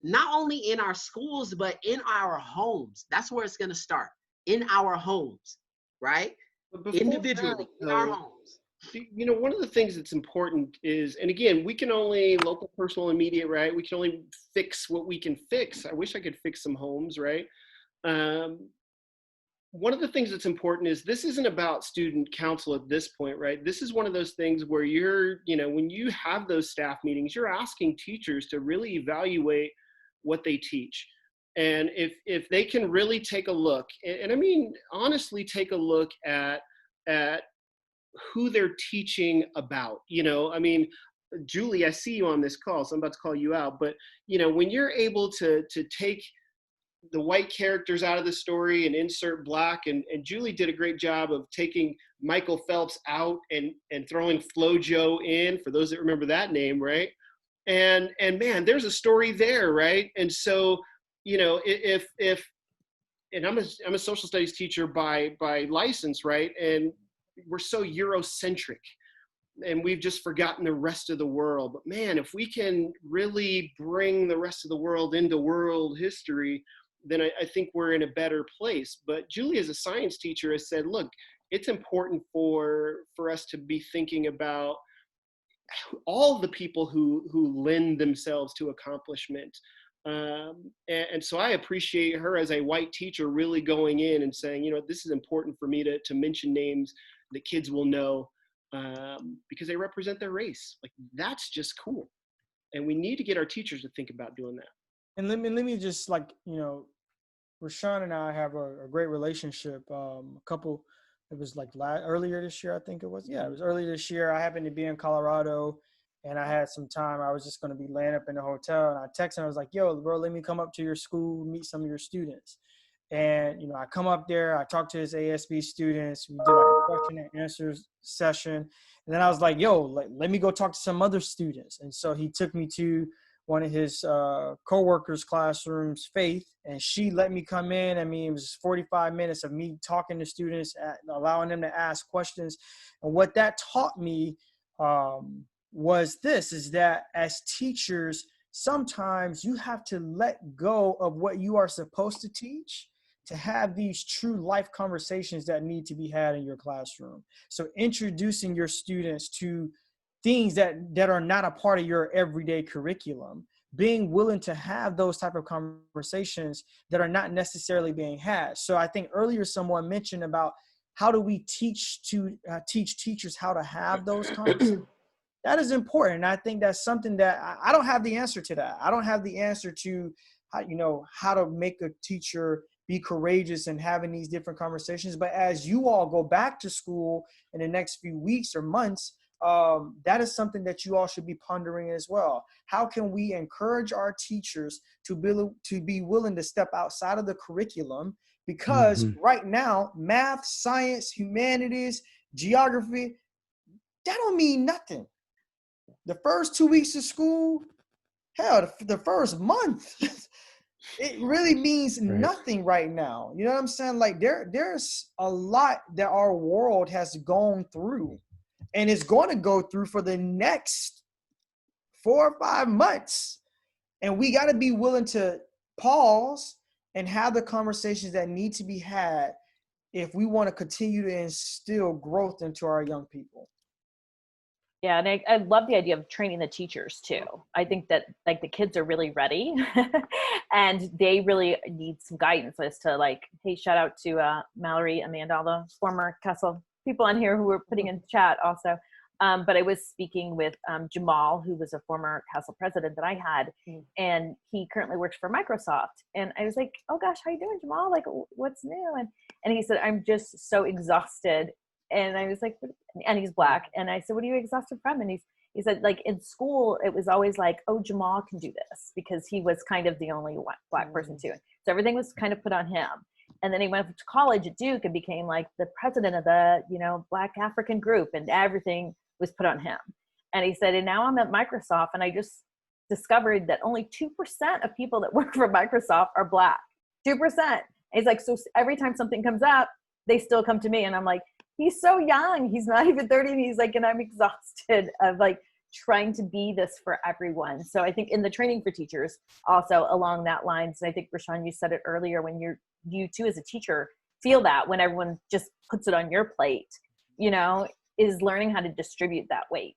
not only in our schools, but in our homes. That's where it's going to start, in our homes, right? Individually, in our homes. You know, one of the things that's important is, and again, we can only, local, personal, immediate, right? We can only fix what we can fix. I wish I could fix some homes, right? One of the things that's important is, this isn't about student council at this point, right? This is one of those things where you're, you know, when you have those staff meetings, you're asking teachers to really evaluate what they teach. And if they can really take a look, and I mean, honestly, take a look at who they're teaching about, you know, I mean, Julie, I see you on this call, so I'm about to call you out, but, you know, when you're able to take the white characters out of the story and insert black, and Julie did a great job of taking Michael Phelps out and throwing FloJo in, for those that remember that name, right? And man, there's a story there, right? And so, you know, if and I'm a social studies teacher by license, right? And we're so Eurocentric, and we've just forgotten the rest of the world. But man, if we can really bring the rest of the world into world history, then I think we're in a better place. But Julie, as a science teacher, has said, look, it's important for us to be thinking about all the people who lend themselves to accomplishment. And so I appreciate her as a white teacher really going in and saying, you know, this is important for me to mention names that kids will know, because they represent their race. Like, that's just cool. And we need to get our teachers to think about doing that. And let me just, like, you know, Rashaan and I have a great relationship. It was like earlier this year, I think it was. Yeah, it was earlier this year. I happened to be in Colorado, and I had some time. I was just going to be laying up in the hotel, and I texted him. I was like, yo, bro, let me come up to your school, meet some of your students. And, you know, I come up there, I talk to his ASB students. We did like a question and answer session. And then I was like, yo, let me go talk to some other students. And so he took me to one of his coworkers' classrooms, Faith, and she let me come in. I mean, it was 45 minutes of me talking to students, allowing them to ask questions. And what that taught me was this, is that as teachers, sometimes you have to let go of what you are supposed to teach to have these true life conversations that need to be had in your classroom. So introducing your students to things that are not a part of your everyday curriculum, being willing to have those type of conversations that are not necessarily being had. So I think earlier someone mentioned about how do we teach teachers how to have those conversations. That is important. And I think that's something that I don't have the answer to that. I don't have the answer to how to make a teacher be courageous in having these different conversations. But as you all go back to school in the next few weeks or months, that is something that you all should be pondering as well. How can we encourage our teachers to be willing to step outside of the curriculum? Because right now, math, science, humanities, geography, that don't mean nothing. The first 2 weeks of school, hell, the first month, it really means nothing right now. You know what I'm saying? Like there's a lot that our world has gone through and is going to go through for the next 4 or 5 months. And we got to be willing to pause and have the conversations that need to be had if we want to continue to instill growth into our young people. Yeah, and I love the idea of training the teachers too. I think that like the kids are really ready and they really need some guidance as to like, hey, shout out to Mallory, Amanda, all the former Castle people on here who were putting in chat also. But I was speaking with Jamal, who was a former Castle president that I had, and he currently works for Microsoft. And I was like, oh gosh, how you doing, Jamal? Like, what's new? And he said, I'm just so exhausted. And I was like, and he's Black. And I said, what are you exhausted from? And he said, like in school, it was always like, oh, Jamal can do this because he was kind of the only Black person too. So everything was kind of put on him. And then he went to college at Duke and became like the president of the, Black African group, and everything was put on him. And he said, and now I'm at Microsoft and I just discovered that only 2% of people that work for Microsoft are Black. 2%. And he's like, so every time something comes up, they still come to me. And I'm like, he's so young. He's not even 30. And he's like, and I'm exhausted of like trying to be this for everyone. So I think in the training for teachers, also along that lines, and I think Rashaan, you said it earlier, when you too as a teacher feel that when everyone just puts it on your plate, is learning how to distribute that weight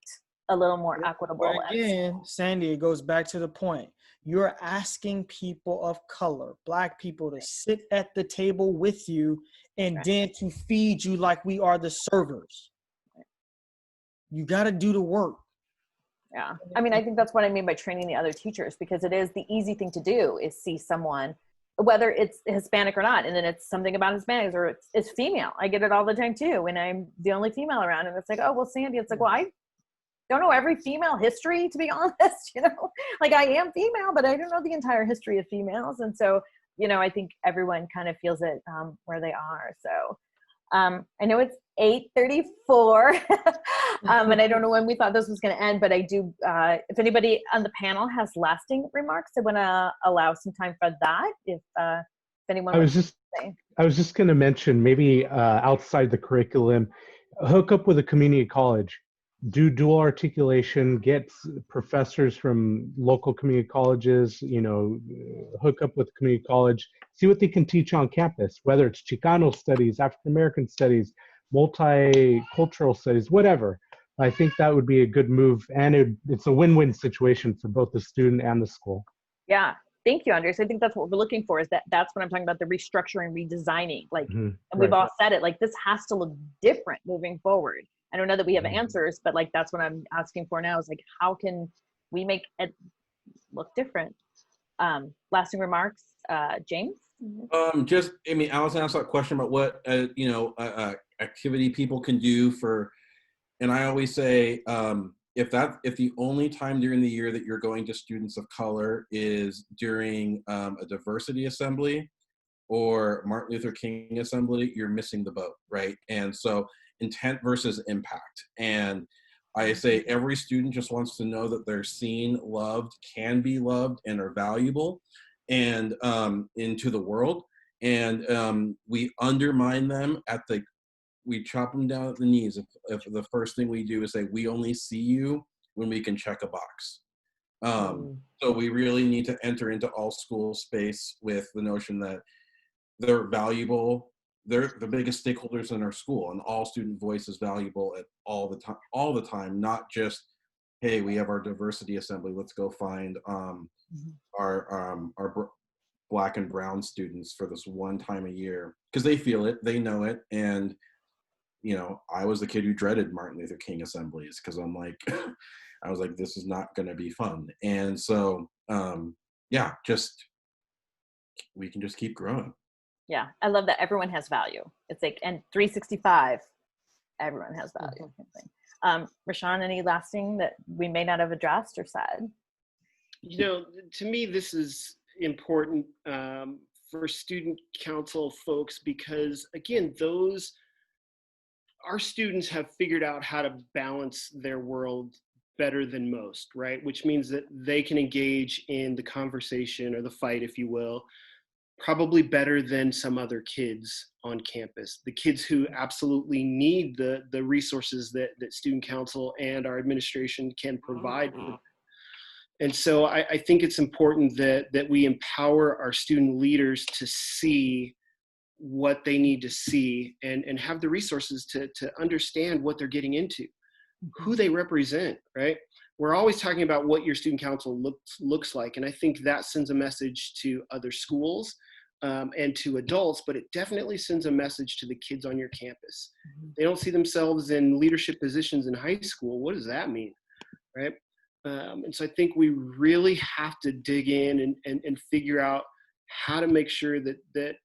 a little more equitable. But again, Sandy, it goes back to the point. You're asking people of color, Black people, to sit at the table with you and then to feed you like we are the servers. You got to do the work. Yeah. I mean, I think that's what I mean by training the other teachers, because it is the easy thing to do is see someone, whether it's Hispanic or not, and then it's something about Hispanics or it's female. I get it all the time too when I'm the only female around, and it's like, oh, well, Sandy, it's like, well, I don't know every female history, to be honest, like I am female, but I don't know the entire history of females. And so, I think everyone kind of feels it where they are. So I know it's 8:34 and I don't know when we thought this was going to end, but I do, if anybody on the panel has lasting remarks, I want to allow some time for that. If anyone I was just going to mention maybe outside the curriculum, hook up with a community college, do dual articulation, get professors from local community colleges, hook up with community college, see what they can teach on campus, whether it's Chicano studies, African American studies, multicultural studies, whatever. I think that would be a good move, and it's a win-win situation for both the student and the school. Yeah. Thank you, Andres. I think that's what we're looking for, is that's what I'm talking about, the restructuring, redesigning, like, and we've all said it, like, this has to look different moving forward. I don't know that we have answers, but like, that's what I'm asking for now, is like, how can we make it look different? Lasting remarks, James? Allison asked that question about what, activity people can do and I always say, if the only time during the year that you're going to students of color is during a diversity assembly or Martin Luther King assembly, you're missing the boat, right? And so intent versus impact. And I say every student just wants to know that they're seen, loved, can be loved, and are valuable and into the world. And we undermine them we chop them down at the knees if the first thing we do is say, we only see you when we can check a box. So we really need to enter into all school space with the notion that they're valuable. They're the biggest stakeholders in our school, and all student voice is valuable at all the time, not just, hey, we have our diversity assembly, let's go find our Black and brown students for this one time a year, because they feel it, they know it. And I was the kid who dreaded Martin Luther King assemblies, because I'm like, I was like, this is not going to be fun. And so, we can just keep growing. Yeah, I love that everyone has value. It's like, and 365, everyone has value. Rashaan, any lasting that we may not have addressed or said? To me, this is important for student council folks, because again, our students have figured out how to balance their world better than most, right? Which means that they can engage in the conversation or the fight, if you will, probably better than some other kids on campus. The kids who absolutely need the resources that student council and our administration can provide for them. And so I think it's important that we empower our student leaders to see what they need to see and have the resources to understand what they're getting into, who they represent, right? We're always talking about what your student council looks like. And I think that sends a message to other schools and to adults, but it definitely sends a message to the kids on your campus. They don't see themselves in leadership positions in high school. What does that mean, right? And so I think we really have to dig in and figure out how to make sure that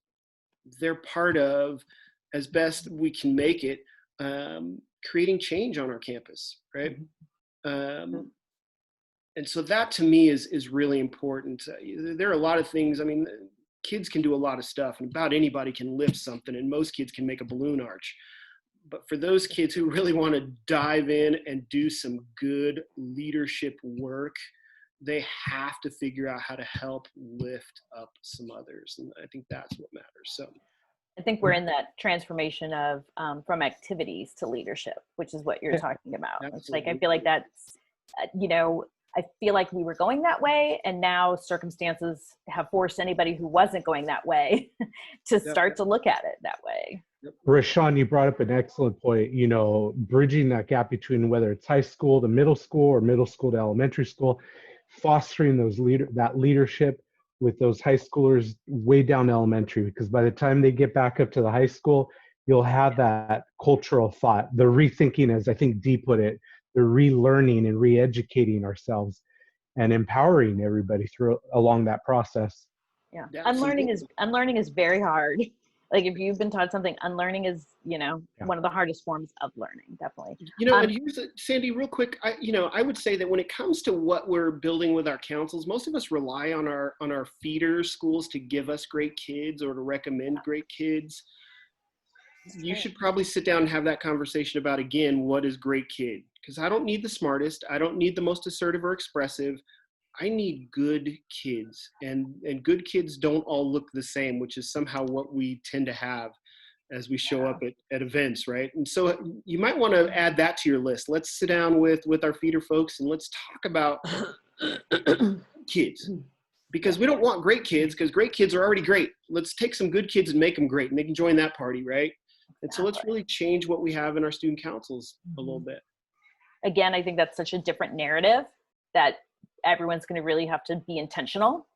they're part of, as best we can make it, creating change on our campus, right? And so that to me is really important. There are a lot of things, I mean, kids can do a lot of stuff, and about anybody can lift something, and most kids can make a balloon arch. But for those kids who really want to dive in and do some good leadership work, they have to figure out how to help lift up some others. And I think that's what matters. So I think we're in that transformation of from activities to leadership, which is what you're talking about. Absolutely. It's like, I feel like that's, I feel like we were going that way, and now circumstances have forced anybody who wasn't going that way to start to look at it that way. Rashaan, you brought up an excellent point, bridging that gap between whether it's high school to middle school or middle school to elementary school, fostering that leadership with those high schoolers way down elementary, because by the time they get back up to the high school, you'll have that cultural thought, the rethinking, as I think Dee put it, the relearning and re-educating ourselves and empowering everybody along that process. Yeah. Unlearning is very hard. Like if you've been taught something, unlearning is, one of the hardest forms of learning, definitely. And here's Sandy, real quick, I would say that when it comes to what we're building with our councils, most of us rely on our feeder schools to give us great kids or to recommend great kids. You should probably sit down and have that conversation about, again, what is great kid? Because I don't need the smartest. I don't need the most assertive or expressive. I need good kids, and good kids don't all look the same, which is somehow what we tend to have as we show up at events, right? And so you might want to add that to your list. Let's sit down with our feeder folks and let's talk about kids, because we don't want great kids, because great kids are already great. Let's take some good kids and make them great, and they can join that party, right? And so let's really change what we have in our student councils a little bit. Again, I think that's such a different narrative that everyone's going to really have to be intentional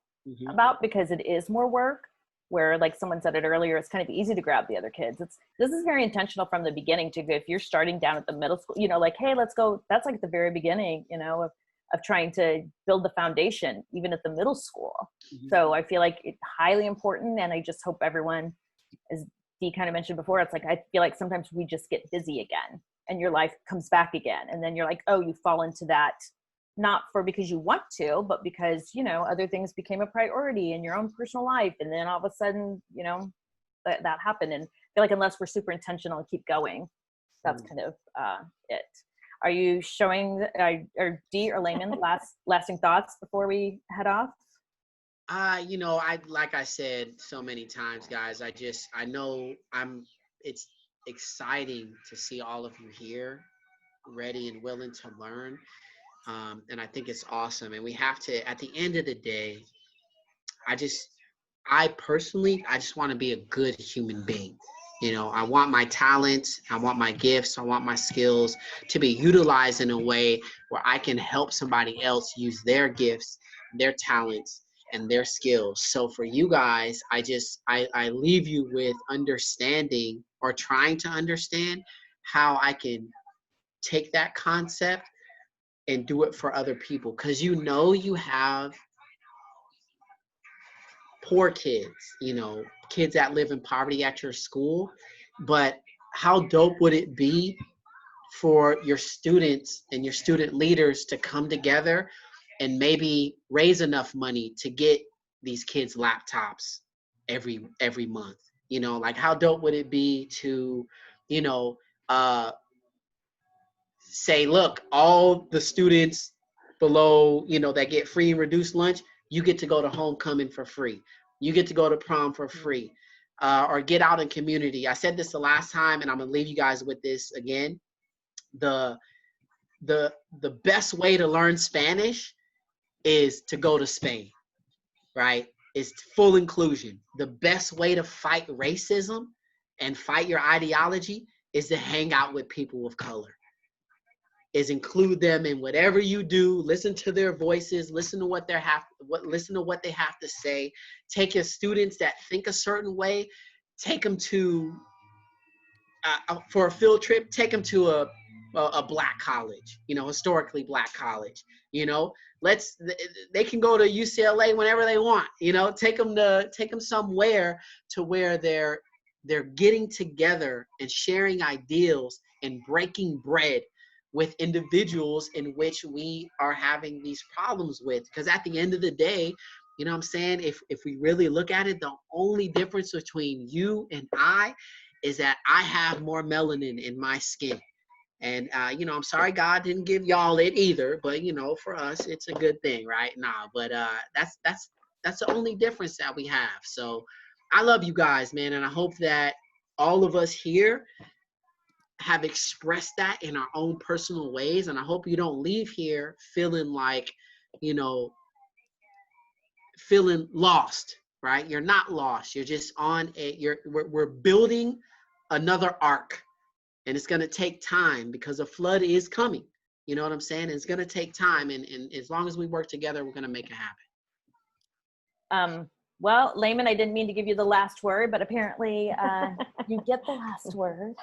about, because it is more work, where, like someone said it earlier, it's kind of easy to grab the other kids. This is very intentional from the beginning to go. If you're starting down at the middle school, like, hey, let's go. That's like the very beginning, of trying to build the foundation, even at the middle school. So I feel like it's highly important. And I just hope everyone, as Dee kind of mentioned before, it's like, I feel like sometimes we just get busy again and your life comes back again. And then you're like, oh, you fall into that, not because you want to, but because, other things became a priority in your own personal life. And then all of a sudden, that happened. And I feel like unless we're super intentional and keep going, that's kind of it. Are you showing, or Dee or Layman, lasting thoughts before we head off? Like I said so many times, guys, I know it's exciting to see all of you here, ready and willing to learn. And I think it's awesome. And we have to, at the end of the day, I personally just want to be a good human being. I want my talents, I want my gifts, I want my skills to be utilized in a way where I can help somebody else use their gifts, their talents, and their skills. So for you guys, I leave you with understanding, or trying to understand, how I can take that concept and do it for other people. Because you have poor kids, kids that live in poverty at your school. But how dope would it be for your students and your student leaders to come together and maybe raise enough money to get these kids laptops every month? Like how dope would it be to, say, look, all the students below, that get free and reduced lunch, you get to go to homecoming for free. You get to go to prom for free, or get out in community. I said this the last time, and I'm gonna leave you guys with this again. The best way to learn Spanish is to go to Spain, right? It's full inclusion. The best way to fight racism and fight your ideology is to hang out with people of color. Is include them in whatever you do. Listen to their voices. Listen to what they have to say. Take your students that think a certain way. Take them to for a field trip. Take them to a black college. Historically black college. They can go to UCLA whenever they want. Take them somewhere to where they're getting together and sharing ideals and breaking bread with individuals in which we are having these problems with. Because at the end of the day, what I'm saying, if we really look at it, the only difference between you and I is that I have more melanin in my skin. And, I'm sorry God didn't give y'all it either, but, for us, it's a good thing, right? But that's the only difference that we have. So I love you guys, man. And I hope that all of us here have expressed that in our own personal ways. And I hope you don't leave here feeling like, feeling lost, right? You're not lost. You're just we're building another ark, and it's going to take time because a flood is coming. You know what I'm saying? It's going to take time. And as long as we work together, we're going to make it happen. Well, Layman, I didn't mean to give you the last word, but apparently you get the last word.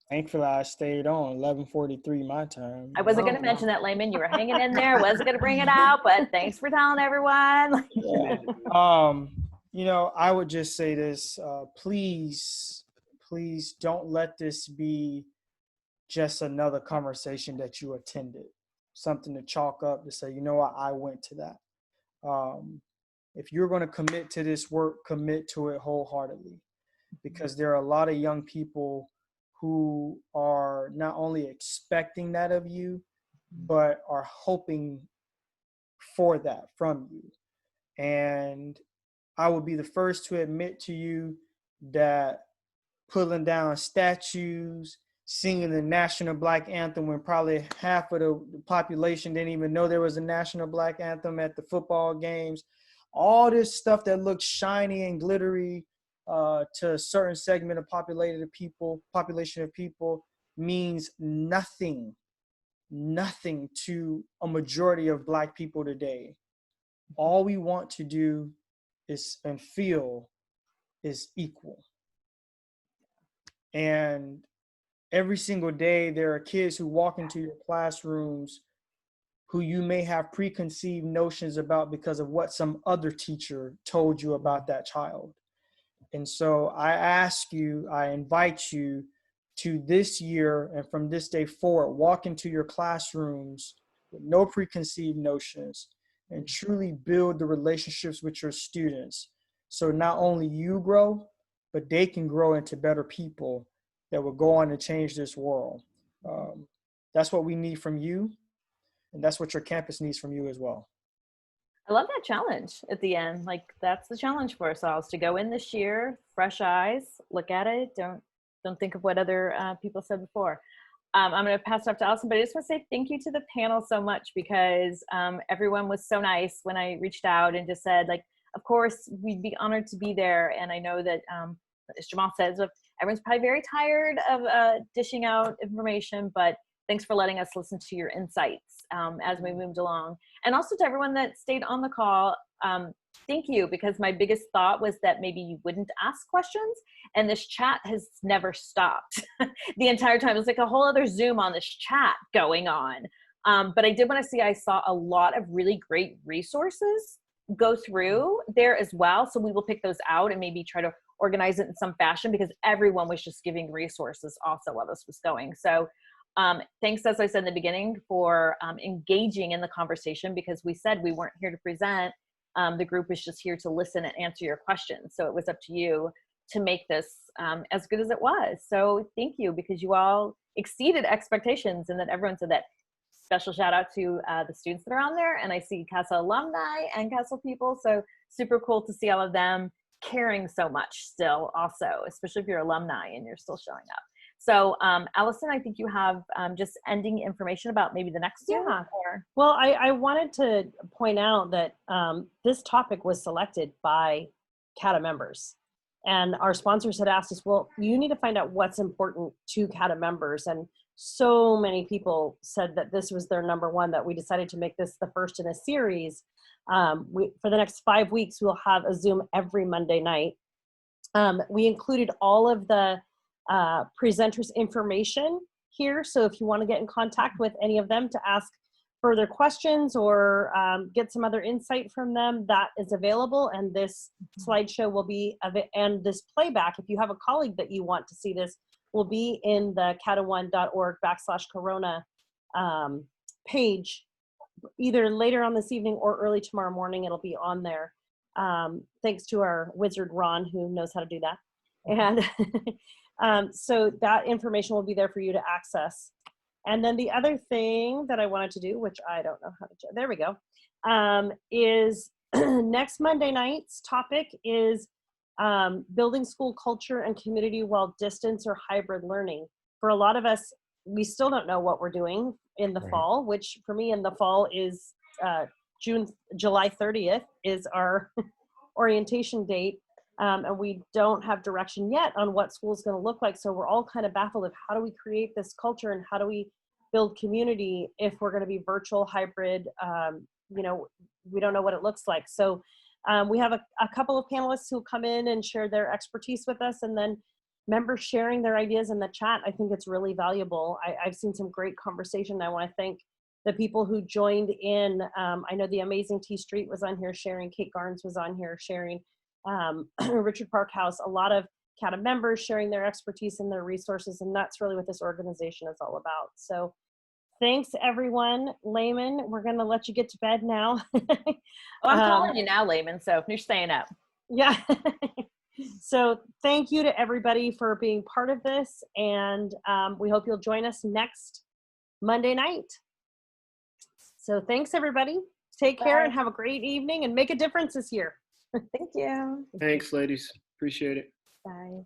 Thankfully, I stayed on 11:43 my time. I wasn't going to mention that, Layman. You were hanging in there. Wasn't going to bring it out, but thanks for telling everyone. Yeah. I would just say this: please don't let this be just another conversation that you attended. Something to chalk up to say, you know what, I went to that. If you're going to commit to this work, commit to it wholeheartedly, because there are a lot of young people who are not only expecting that of you, but are hoping for that from you. And I will be the first to admit to you that pulling down statues, singing the national black anthem when probably half of the population didn't even know there was a national black anthem at the football games, all this stuff that looks shiny and glittery to a certain segment of population of people means nothing to a majority of Black people today. All we want to do is and feel is equal. And every single day there are kids who walk into your classrooms who you may have preconceived notions about because of what some other teacher told you about that child. And so I invite you to this year and from this day forward, walk into your classrooms with no preconceived notions and truly build the relationships with your students. So not only you grow, but they can grow into better people that will go on to change this world. That's what we need from you. And that's what your campus needs from you as well. I love that challenge at the end. Like, that's the challenge for us all, is to go in this year, fresh eyes, look at it. Don't think of what other people said before. I'm going to pass it off to Allison, but I just want to say thank you to the panel so much, because everyone was so nice when I reached out and just said, like, of course, we'd be honored to be there. And I know that, as Jamal says, everyone's probably very tired of dishing out information, but thanks for letting us listen to your insights as we moved along. And also to everyone that stayed on the call, thank you, because my biggest thought was that maybe you wouldn't ask questions, and this chat has never stopped the entire time. It's like a whole other Zoom on this chat going on. But I did want to see, I saw a lot of really great resources go through there as well. So we will pick those out and maybe try to organize it in some fashion, because everyone was just giving resources also while this was going. So thanks, as I said in the beginning, for engaging in the conversation, because we said we weren't here to present. The group was just here to listen and answer your questions. So it was up to you to make this as good as it was. So thank you, because you all exceeded expectations, and that everyone said that. Special shout out to the students that are on there, and I see CASA alumni and CASA people, so super cool to see all of them caring so much still also, especially if you're alumni and you're still showing up. So Allison, I think you have just ending information about maybe the next Zoom. Yeah. Or... Well, I wanted to point out that this topic was selected by CADA members. And our sponsors had asked us, well, you need to find out what's important to CADA members. And so many people said that this was their number one, that we decided to make this the first in a series. For the next 5 weeks, we'll have a Zoom every Monday night. We included all of the presenters' information here. So if you want to get in contact with any of them to ask further questions or get some other insight from them, that is available. And this slideshow will be, and this playback, if you have a colleague that you want to see this, will be in the cada1.org/corona page, either later on this evening or early tomorrow morning. It'll be on there. Thanks to our wizard, Ron, who knows how to do that. And so that information will be there for you to access. And then the other thing that I wanted to do, which I don't know how to do, there we go, is next Monday night's topic is building school culture and community while distance or hybrid learning. For a lot of us, we still don't know what we're doing in the fall, which for me in the fall is July 30th is our orientation date. And we don't have direction yet on what school is going to look like. So we're all kind of baffled of how do we create this culture and how do we build community if we're going to be virtual, hybrid, you know, we don't know what it looks like. So we have a couple of panelists who come in and share their expertise with us, and then members sharing their ideas in the chat. I think it's really valuable. I've seen some great conversation. I want to thank the people who joined in. I know the amazing T Street was on here sharing, Kate Garnes was on here sharing, Richard Parkhouse, a lot of CADA members sharing their expertise and their resources, and that's really what this organization is all about. So thanks everyone. Layman, we're gonna let you get to bed now. I'm calling you now, Layman, so you're staying up. Yeah. So thank you to everybody for being part of this, and we hope you'll join us next Monday night. So thanks everybody. Take care and have a great evening and make a difference this year. Thank you. Thanks, ladies. Appreciate it. Bye.